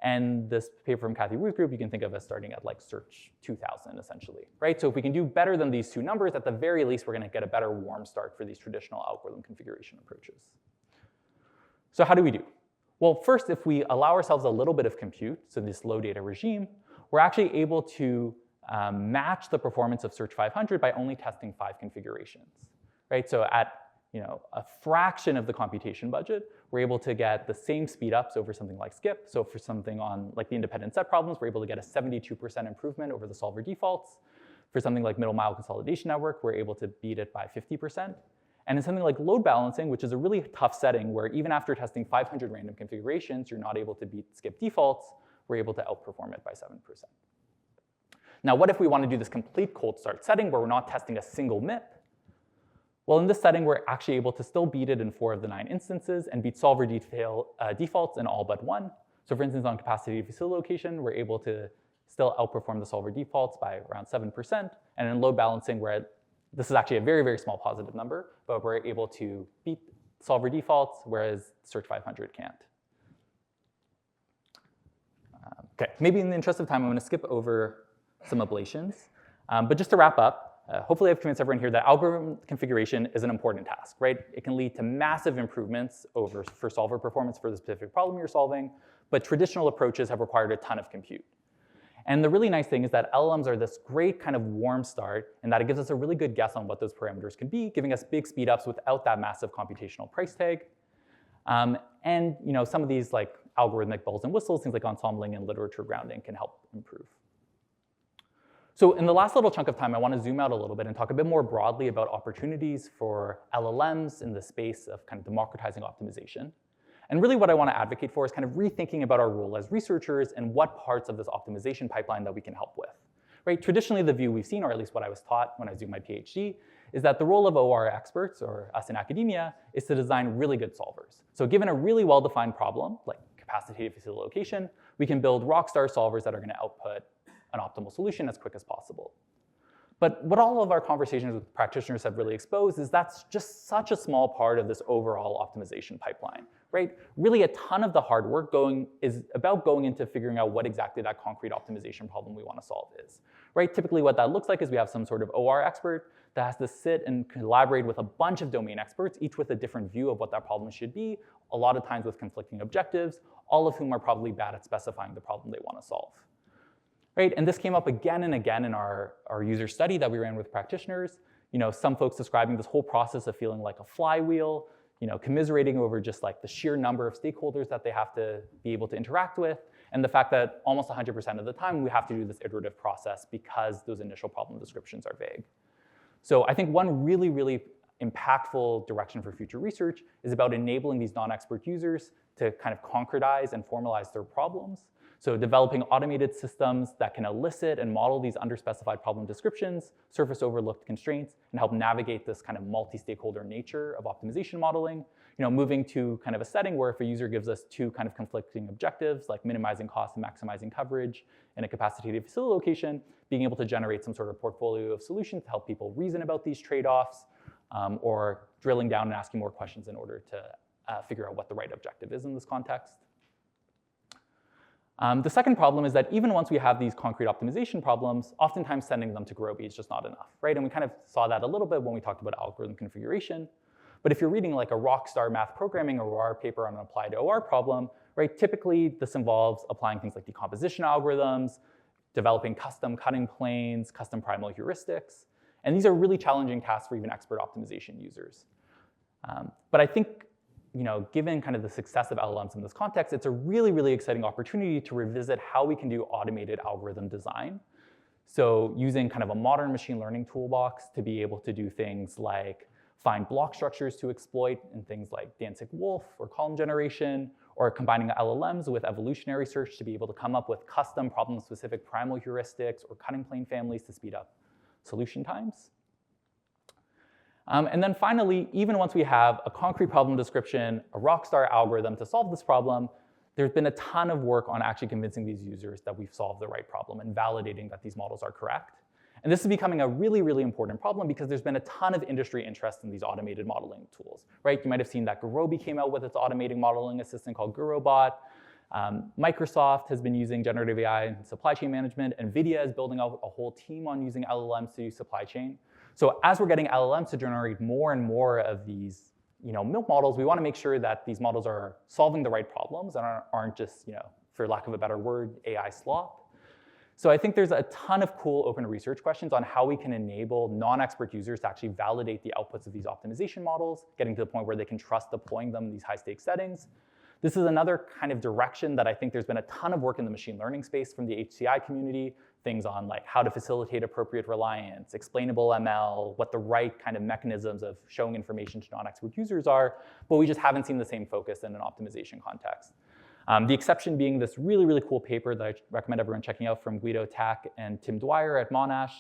S2: and this paper from Kathy Wu's group you can think of as starting at like search 2000 essentially, right? So if we can do better than these two numbers, at the very least we're going to get a better warm start for these traditional algorithm configuration approaches. So how do we do? Well, first, if we allow ourselves a little bit of compute, so this low data regime, we're actually able to match the performance of search 500 by only testing 5 configurations, right? So at a fraction of the computation budget, we're able to get the same speed ups over something like skip. So for something on like the independent set problems, we're able to get a 72% improvement over the solver defaults. For something like middle mile consolidation network, we're able to beat it by 50%. And in something like load balancing, which is a really tough setting where even after testing 500 random configurations, you're not able to beat skip defaults, we're able to outperform it by 7%. Now, what if we want to do this complete cold start setting where we're not testing a single MIP? Well, in this setting, we're actually able to still beat it in 4 of the 9 instances and beat solver defaults in all but 1. So for instance, on capacity facility location, we're able to still outperform the solver defaults by around 7%. And in load balancing, this is actually a very, very small positive number, but we're able to beat solver defaults, whereas search 500 can't. Okay, maybe in the interest of time, I'm going to skip over some ablations. But just to wrap up, hopefully I've convinced everyone here that algorithm configuration is an important task, right? It can lead to massive improvements for solver performance for the specific problem you're solving, but traditional approaches have required a ton of compute. And the really nice thing is that LLMs are this great kind of warm start in that it gives us a really good guess on what those parameters could be, giving us big speed ups without that massive computational price tag. And some of these like algorithmic bells and whistles, things like ensembling and literature grounding can help improve. So in the last little chunk of time, I want to zoom out a little bit and talk a bit more broadly about opportunities for LLMs in the space of kind of democratizing optimization. And really what I want to advocate for is kind of rethinking about our role as researchers and what parts of this optimization pipeline that we can help with. Right? Traditionally, the view we've seen, or at least what I was taught when I was doing my PhD, is that the role of OR experts, or us in academia, is to design really good solvers. So given a really well-defined problem, like capacity facility location, we can build rockstar solvers that are going to output an optimal solution as quick as possible. But what all of our conversations with practitioners have really exposed is that's just such a small part of this overall optimization pipeline, right? Really a ton of the hard work is about going into figuring out what exactly that concrete optimization problem we want to solve is, right? Typically what that looks like is we have some sort of OR expert that has to sit and collaborate with a bunch of domain experts, each with a different view of what that problem should be, a lot of times with conflicting objectives, all of whom are probably bad at specifying the problem they want to solve. Right? And this came up again and again in our user study that we ran with practitioners. Some folks describing this whole process of feeling like a flywheel, commiserating over just like the sheer number of stakeholders that they have to be able to interact with, and the fact that almost 100% of the time we have to do this iterative process because those initial problem descriptions are vague. So I think one really, really impactful direction for future research is about enabling these non-expert users to kind of concretize and formalize their problems. So developing automated systems that can elicit and model these underspecified problem descriptions, surface overlooked constraints, and help navigate this kind of multi-stakeholder nature of optimization modeling. Moving to kind of a setting where if a user gives us two kind of conflicting objectives, like minimizing cost and maximizing coverage in a capacity to facility location, being able to generate some sort of portfolio of solutions to help people reason about these trade-offs, or drilling down and asking more questions in order to figure out what the right objective is in this context. The second problem is that even once we have these concrete optimization problems, oftentimes sending them to Gurobi is just not enough, right? And we kind of saw that a little bit when we talked about algorithm configuration. But if you're reading like a rockstar math programming or OR paper on an applied OR problem, right, typically this involves applying things like decomposition algorithms, developing custom cutting planes, custom primal heuristics. And these are really challenging tasks for even expert optimization users. But I think given kind of the success of LLMs in this context, it's a really, really exciting opportunity to revisit how we can do automated algorithm design. So using kind of a modern machine learning toolbox to be able to do things like find block structures to exploit in things like Danzig-Wolf or column generation, or combining LLMs with evolutionary search to be able to come up with custom problem-specific primal heuristics or cutting plane families to speed up solution times. And then finally, even once we have a concrete problem description, a rockstar algorithm to solve this problem, there's been a ton of work on actually convincing these users that we've solved the right problem and validating that these models are correct. And this is becoming a really, really important problem because there's been a ton of industry interest in these automated modeling tools, right? You might have seen that Gurobi came out with its automating modeling assistant called GuroBot. Microsoft has been using generative AI in supply chain management. NVIDIA is building out a whole team on using LLMs to use supply chain. So as we're getting LLMs to generate more and more of these milk models, we want to make sure that these models are solving the right problems and aren't just, for lack of a better word, AI slop. So I think there's a ton of cool open research questions on how we can enable non-expert users to actually validate the outputs of these optimization models, getting to the point where they can trust deploying them in these high-stakes settings. This is another kind of direction that I think there's been a ton of work in the machine learning space from the HCI community, things on like how to facilitate appropriate reliance, explainable ML, what the right kind of mechanisms of showing information to non-expert users are, but we just haven't seen the same focus in an optimization context. The exception being this really, really cool paper that I recommend everyone checking out from Guido Tack and Tim Dwyer at Monash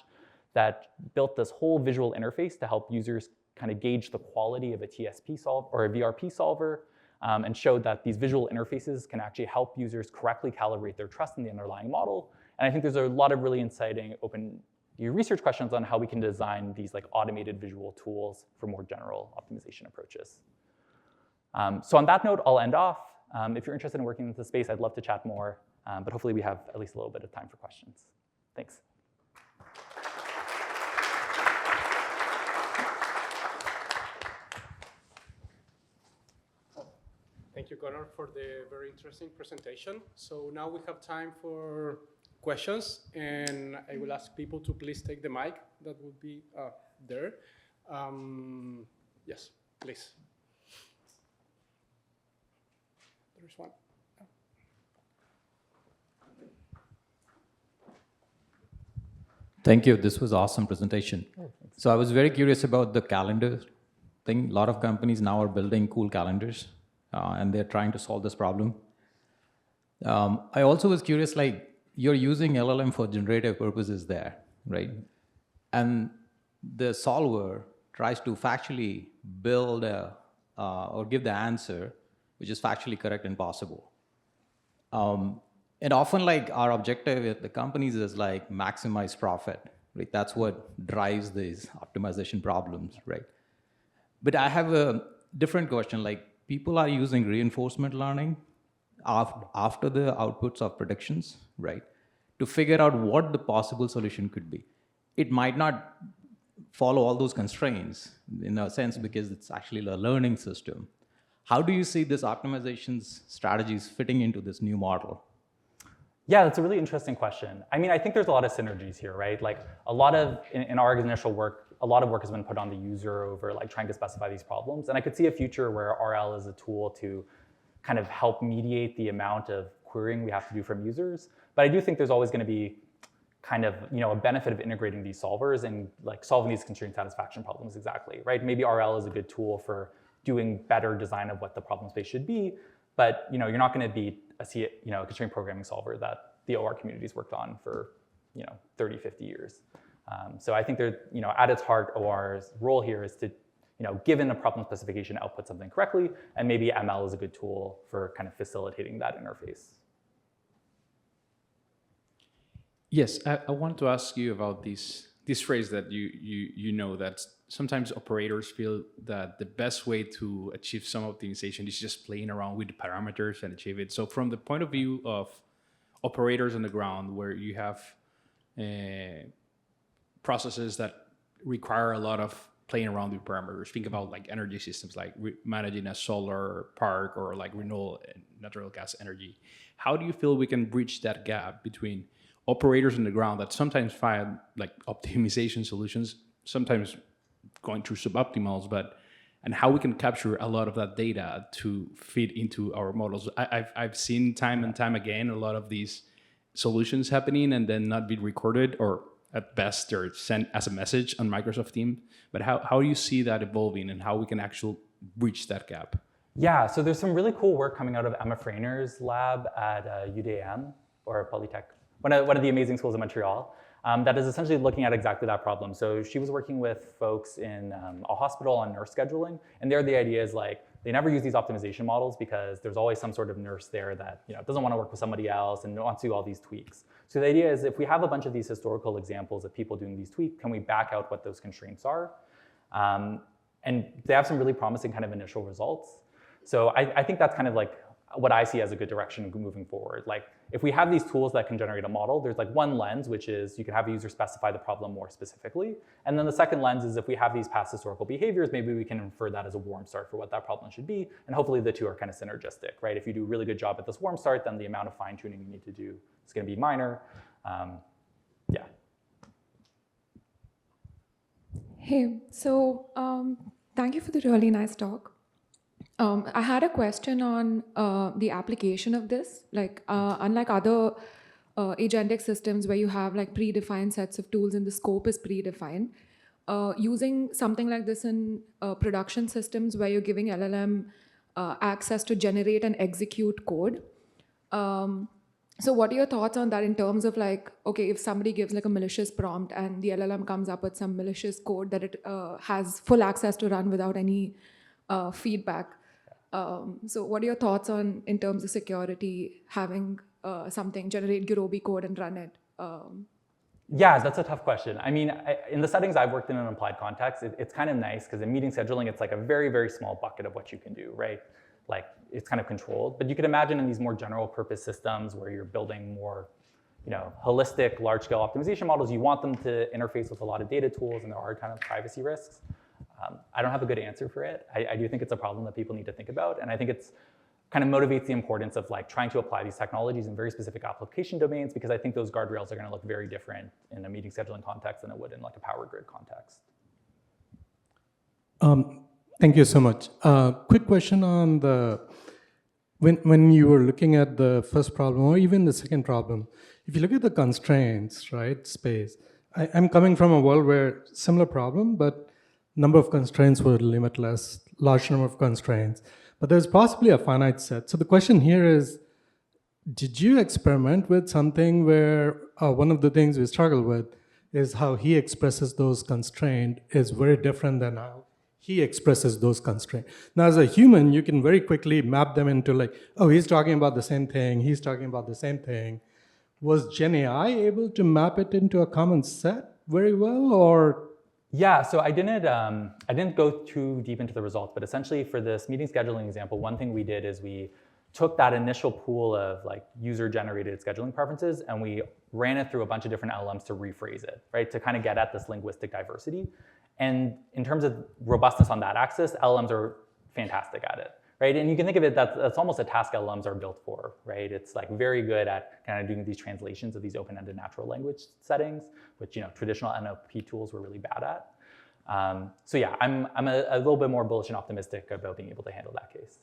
S2: that built this whole visual interface to help users kind of gauge the quality of a TSP solver or a VRP solver, and showed that these visual interfaces can actually help users correctly calibrate their trust in the underlying model. And I think there's a lot of really exciting open research questions on how we can design these like automated visual tools for more general optimization approaches. So on that note, I'll end off. If you're interested in working in this space, I'd love to chat more, but hopefully we have at least a little bit of time for questions. Thanks.
S1: Thank you, Connor, for the very interesting presentation. So now we have time for questions, and I will ask people to please take the mic that would be there. Yes, please. There's one.
S3: Thank you. This was awesome presentation. So I was very curious about the calendar thing. A lot of companies now are building cool calendars, and they're trying to solve this problem. I also was curious, like, you're using LLM for generative purposes there, right? And the solver tries to factually build or give the answer which is factually correct and possible. And often, like, our objective at the companies is like maximize profit, right? That's what drives these optimization problems, right? But I have a different question. Like, people are using reinforcement learning after the outputs of predictions, right? To figure out what the possible solution could be. It might not follow all those constraints in a sense because it's actually a learning system. How do you see this optimization strategies fitting into this new model?
S2: Yeah, that's a really interesting question. I mean, I think there's a lot of synergies here, right? Like a lot of, in our initial work, a lot of work has been put on the user over like trying to specify these problems. And I could see a future where RL is a tool to kind of help mediate the amount of querying we have to do from users. But I do think there's always going to be kind of, a benefit of integrating these solvers and like solving these constraint satisfaction problems exactly, right? Maybe RL is a good tool for doing better design of what the problem space should be, but you're not going to be a constraint programming solver that the OR community's worked on for 30, 50 years. So I think at its heart, OR's role here is to, given a problem specification, output something correctly, and maybe ML is a good tool for kind of facilitating that interface.
S4: Yes, I want to ask you about this phrase that you know that sometimes operators feel that the best way to achieve some optimization is just playing around with the parameters and achieve it. So from the point of view of operators on the ground, where you have processes that require a lot of playing around with parameters, think about like energy systems, like managing a solar park or like renewable natural gas energy. How do you feel we can bridge that gap between operators on the ground that sometimes find like optimization solutions, sometimes going through suboptimals, and how we can capture a lot of that data to feed into our models? I've seen time and time again a lot of these solutions happening and then not being recorded, or at best they're sent as a message on Microsoft Teams. But how do you see that evolving and how we can actually bridge that gap?
S2: Yeah, so there's some really cool work coming out of Emma Frainer's lab at UDM or Polytech, one of the amazing schools in Montreal, that is essentially looking at exactly that problem. So she was working with folks in a hospital on nurse scheduling, and there the idea is like they never use these optimization models because there's always some sort of nurse there that doesn't want to work with somebody else and wants to do all these tweaks. So the idea is if we have a bunch of these historical examples of people doing these tweaks, can we back out what those constraints are? And they have some really promising kind of initial results. So I think that's kind of like what I see as a good direction moving forward. Like if we have these tools that can generate a model, there's like one lens, which is you can have a user specify the problem more specifically. And then the second lens is if we have these past historical behaviors, maybe we can infer that as a warm start for what that problem should be. And hopefully the two are kind of synergistic, right? If you do a really good job at this warm start, then the amount of fine tuning you need to do is going to be minor. Yeah.
S5: Hey, so thank you for the really nice talk. I had a question on the application of this. Like, unlike other agentic systems where you have like predefined sets of tools and the scope is predefined, using something like this in production systems where you're giving LLM access to generate and execute code. So what are your thoughts on that in terms of like, okay, if somebody gives like a malicious prompt and the LLM comes up with some malicious code that it has full access to run without any feedback. So what are your thoughts on, in terms of security, having something generate Gurobi code and run it?
S2: Yeah, that's a tough question. I mean, in the settings I've worked in an applied context, it's kind of nice because in meeting scheduling, it's like a very, very small bucket of what you can do, right? Like it's kind of controlled. But you could imagine in these more general purpose systems where you're building more holistic, large-scale optimization models, you want them to interface with a lot of data tools, and there are kind of privacy risks. I don't have a good answer for it. I do think it's a problem that people need to think about, and I think it's kind of motivates the importance of like trying to apply these technologies in very specific application domains, because I think those guardrails are going to look very different in a meeting scheduling context than it would in like a power grid context.
S6: Thank you so much. Quick question on when you were looking at the first problem or even the second problem, if you look at the constraints, right, space, I'm coming from a world where similar problem, but number of constraints were limitless, large number of constraints, but there's possibly a finite set. So the question here is, did you experiment with something where one of the things we struggle with is how he expresses those constraints is very different than how he expresses those constraints. Now, as a human, you can very quickly map them into like, oh, he's talking about the same thing, he's talking about the same thing. Was Gen AI able to map it into a common set very well, or?
S2: Yeah, so I didn't go too deep into the results, but essentially for this meeting scheduling example, one thing we did is we took that initial pool of like user-generated scheduling preferences and we ran it through a bunch of different LLMs to rephrase it, right? To kind of get at this linguistic diversity. And in terms of robustness on that axis, LLMs are fantastic at it, right? And you can think of it that's almost a task LLMs are built for, right? It's like very good at kind of doing these translations of these open-ended natural language settings, which traditional NLP tools were really bad at. So yeah, I'm a little bit more bullish and optimistic about being able to handle that case.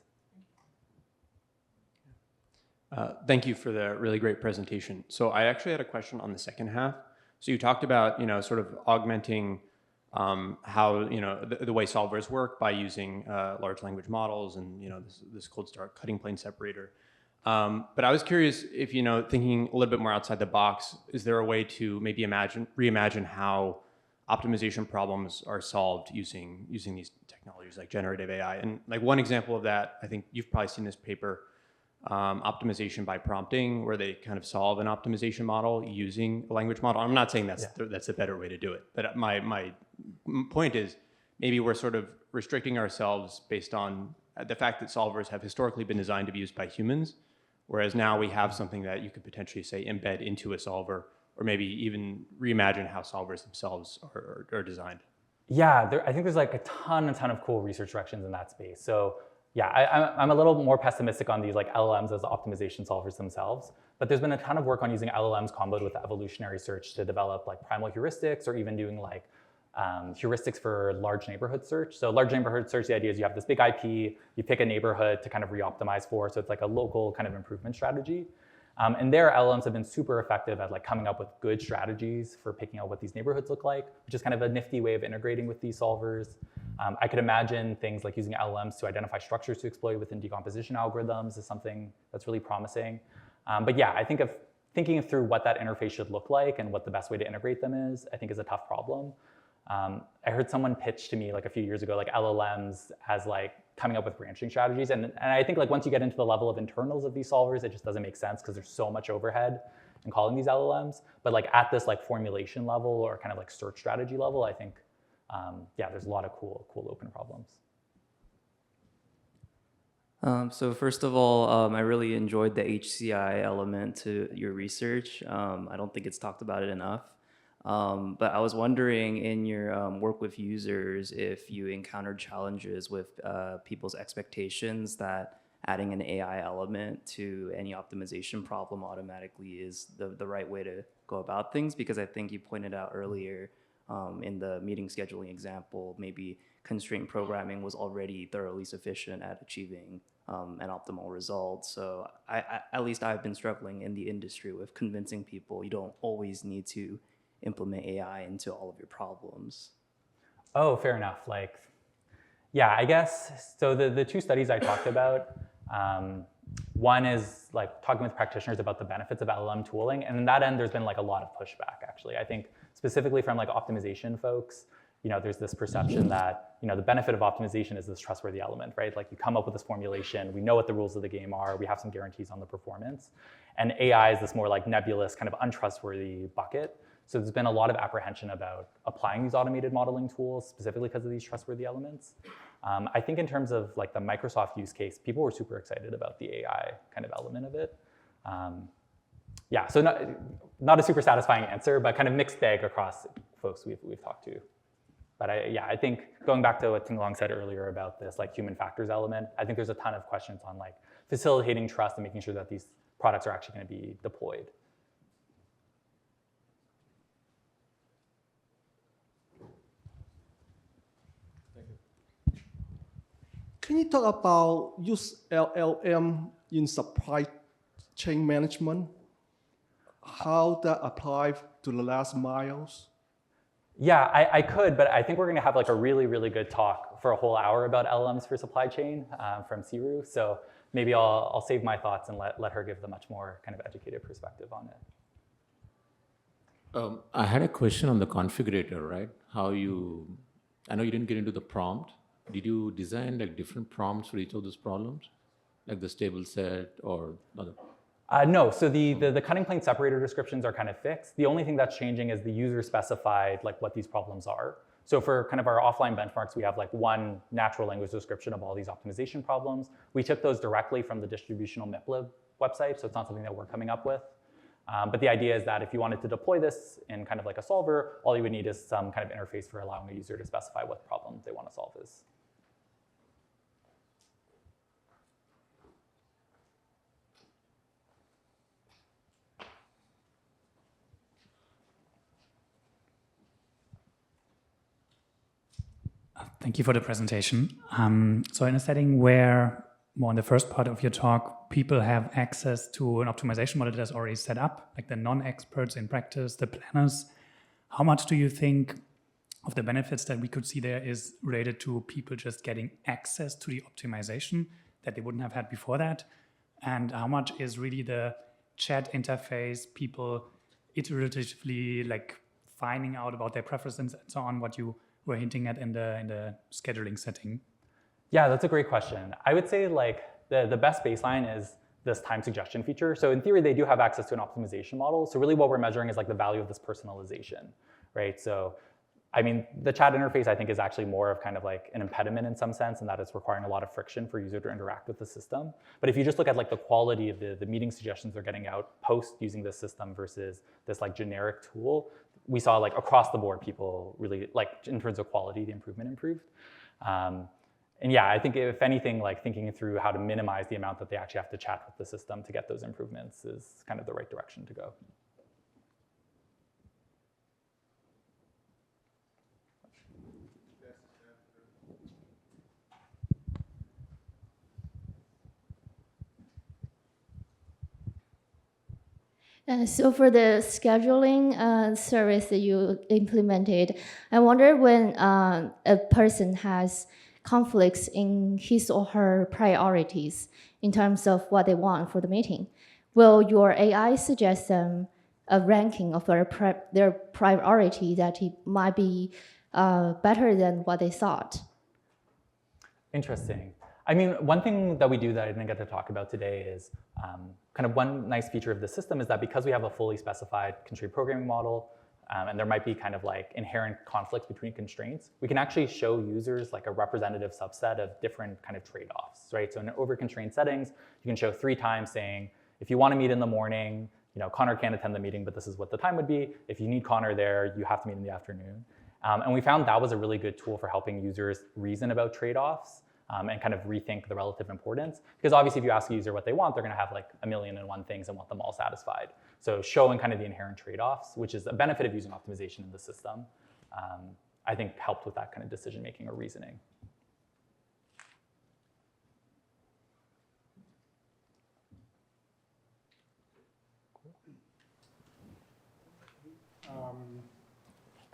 S7: Thank you for the really great presentation. So I actually had a question on the second half. So you talked about sort of augmenting how the way solvers work by using large language models and this cold start cutting plane separator. But I was curious if thinking a little bit more outside the box, is there a way to maybe reimagine how optimization problems are solved using these technologies like generative AI? And like one example of that, I think you've probably seen this paper, optimization by prompting, where they kind of solve an optimization model using a language model. I'm not saying that's a better way to do it, but my point is maybe we're sort of restricting ourselves based on the fact that solvers have historically been designed to be used by humans, whereas now we have something that you could potentially say embed into a solver, or maybe even reimagine how solvers themselves are designed.
S2: Yeah, I think there's like a ton of cool research directions in that space. So yeah, I'm a little more pessimistic on these like LLMs as optimization solvers themselves, but there's been a ton of work on using LLMs comboed with evolutionary search to develop like primal heuristics, or even doing like heuristics for large neighborhood search. So large neighborhood search, the idea is you have this big IP, you pick a neighborhood to kind of re-optimize for, so it's like a local kind of improvement strategy. And their LLMs have been super effective at like coming up with good strategies for picking out what these neighborhoods look like, which is kind of a nifty way of integrating with these solvers. I could imagine things like using LLMs to identify structures to exploit within decomposition algorithms is something that's really promising. But yeah, I think of thinking through what that interface should look like and what the best way to integrate them is, I think is a tough problem. I heard someone pitch to me like a few years ago, like LLMs as like coming up with branching strategies. And I think like once you get into the level of internals of these solvers, it just doesn't make sense because there's so much overhead in calling these LLMs. But like at this like formulation level or kind of like search strategy level, I think, yeah, there's a lot of cool open problems.
S8: So first of all, I really enjoyed the HCI element to your research. I don't think it's talked about it enough. But I was wondering in your work with users if you encountered challenges with people's expectations that adding an AI element to any optimization problem automatically is the right way to go about things, because I think you pointed out earlier in the meeting scheduling example, maybe constraint programming was already thoroughly sufficient at achieving an optimal result. So at least I've been struggling in the industry with convincing people you don't always need to implement AI into all of your problems.
S2: Oh, fair enough. Like, yeah, I guess, so the two studies I talked about, one is like talking with practitioners about the benefits of LLM tooling. And in that end, there's been like a lot of pushback, actually. I think specifically from like optimization folks, there's this perception that, the benefit of optimization is this trustworthy element, right? Like you come up with this formulation, we know what the rules of the game are, we have some guarantees on the performance. And AI is this more like nebulous, kind of untrustworthy bucket. So there's been a lot of apprehension about applying these automated modeling tools, specifically because of these trustworthy elements. I think in terms of like the Microsoft use case, people were super excited about the AI kind of element of it. Yeah, so not a super satisfying answer, but kind of mixed bag across folks we've talked to. But I think going back to what Ting Long said earlier about this like human factors element, I think there's a ton of questions on like facilitating trust and making sure that these products are actually going to be deployed.
S9: Can you talk about use LLM in supply chain management? How that applies to the last miles?
S2: Yeah, I could, but I think we're going to have like a really, really good talk for a whole hour about LLMs for supply chain from Siru. So maybe I'll save my thoughts and let her give the much more kind of educated perspective on it.
S10: I had a question on the configurator, right? I know you didn't get into the prompt. Did you design like different prompts for each of those problems? Like the stable set or other?
S2: No, so the cutting plane separator descriptions are kind of fixed. The only thing that's changing is the user specified like what these problems are. So for kind of our offline benchmarks, we have like one natural language description of all these optimization problems. We took those directly from the distributional MIPLib website, so it's not something that we're coming up with. But the idea is that if you wanted to deploy this in kind of like a solver, all you would need is some kind of interface for allowing a user to specify what problem they want to solve is.
S11: Thank you for the presentation. So in a setting where, more in the first part of your talk, people have access to an optimization model that's already set up, like the non-experts in practice, the planners, how much do you think of the benefits that we could see there is related to people just getting access to the optimization that they wouldn't have had before that? And how much is really the chat interface, people iteratively like finding out about their preferences and so on, what you were hinting at in the scheduling setting?
S2: Yeah, that's a great question. I would say like the best baseline is this time suggestion feature. So in theory, they do have access to an optimization model. So really what we're measuring is like the value of this personalization, right? So I mean, the chat interface I think is actually more of kind of like an impediment in some sense, and that it's requiring a lot of friction for user to interact with the system. But if you just look at like the quality of the meeting suggestions they're getting out post using this system versus this like generic tool, we saw like across the board people really like in terms of quality, the improvement improved. And yeah, I think if anything, like thinking through how to minimize the amount that they actually have to chat with the system to get those improvements is kind of the right direction to go.
S12: So for the scheduling service that you implemented, I wonder when a person has conflicts in his or her priorities in terms of what they want for the meeting, will your AI suggest them a ranking of their priority that it might be better than what they thought?
S2: Interesting. I mean, one thing that we do that I didn't get to talk about today is kind of one nice feature of the system is that because we have a fully specified constraint programming model, and there might be kind of like inherent conflicts between constraints, we can actually show users like a representative subset of different kind of trade-offs, right? So in over-constrained settings, you can show 3 times saying, if you want to meet in the morning, Connor can't attend the meeting, but this is what the time would be. If you need Connor there, you have to meet in the afternoon. And we found that was a really good tool for helping users reason about trade-offs and kind of rethink the relative importance. Because obviously if you ask a user what they want, they're gonna have like 1,000,001 things and want them all satisfied. So showing kind of the inherent trade-offs, which is a benefit of using optimization in the system, I think helped with that kind of decision-making or reasoning.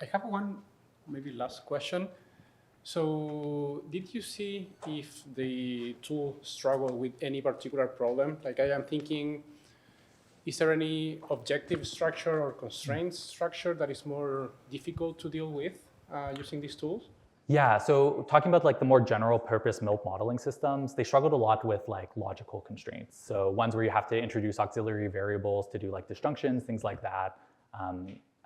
S1: I have one maybe last question. So did you see if the tool struggled with any particular problem? Like I am thinking, is there any objective structure or constraint structure that is more difficult to deal with using these tools?
S2: Yeah, so talking about like the more general purpose MILP modeling systems, they struggled a lot with like logical constraints. So ones where you have to introduce auxiliary variables to do like disjunctions, things like that.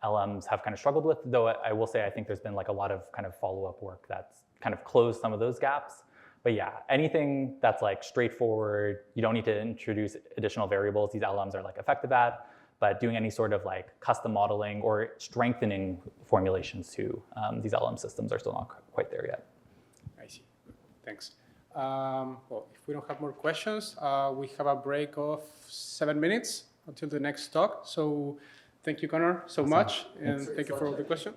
S2: LMs have kind of struggled with, though I will say I think there's been like a lot of kind of follow-up work that's kind of closed some of those gaps. But yeah, anything that's like straightforward, you don't need to introduce additional variables, these LMs are like effective at, but doing any sort of like custom modeling or strengthening formulations to these LM systems are still not quite there yet.
S1: I see, thanks. Well, if we don't have more questions, we have a break of 7 minutes until the next talk. So thank you, Connor, so much, and thank you for all the questions.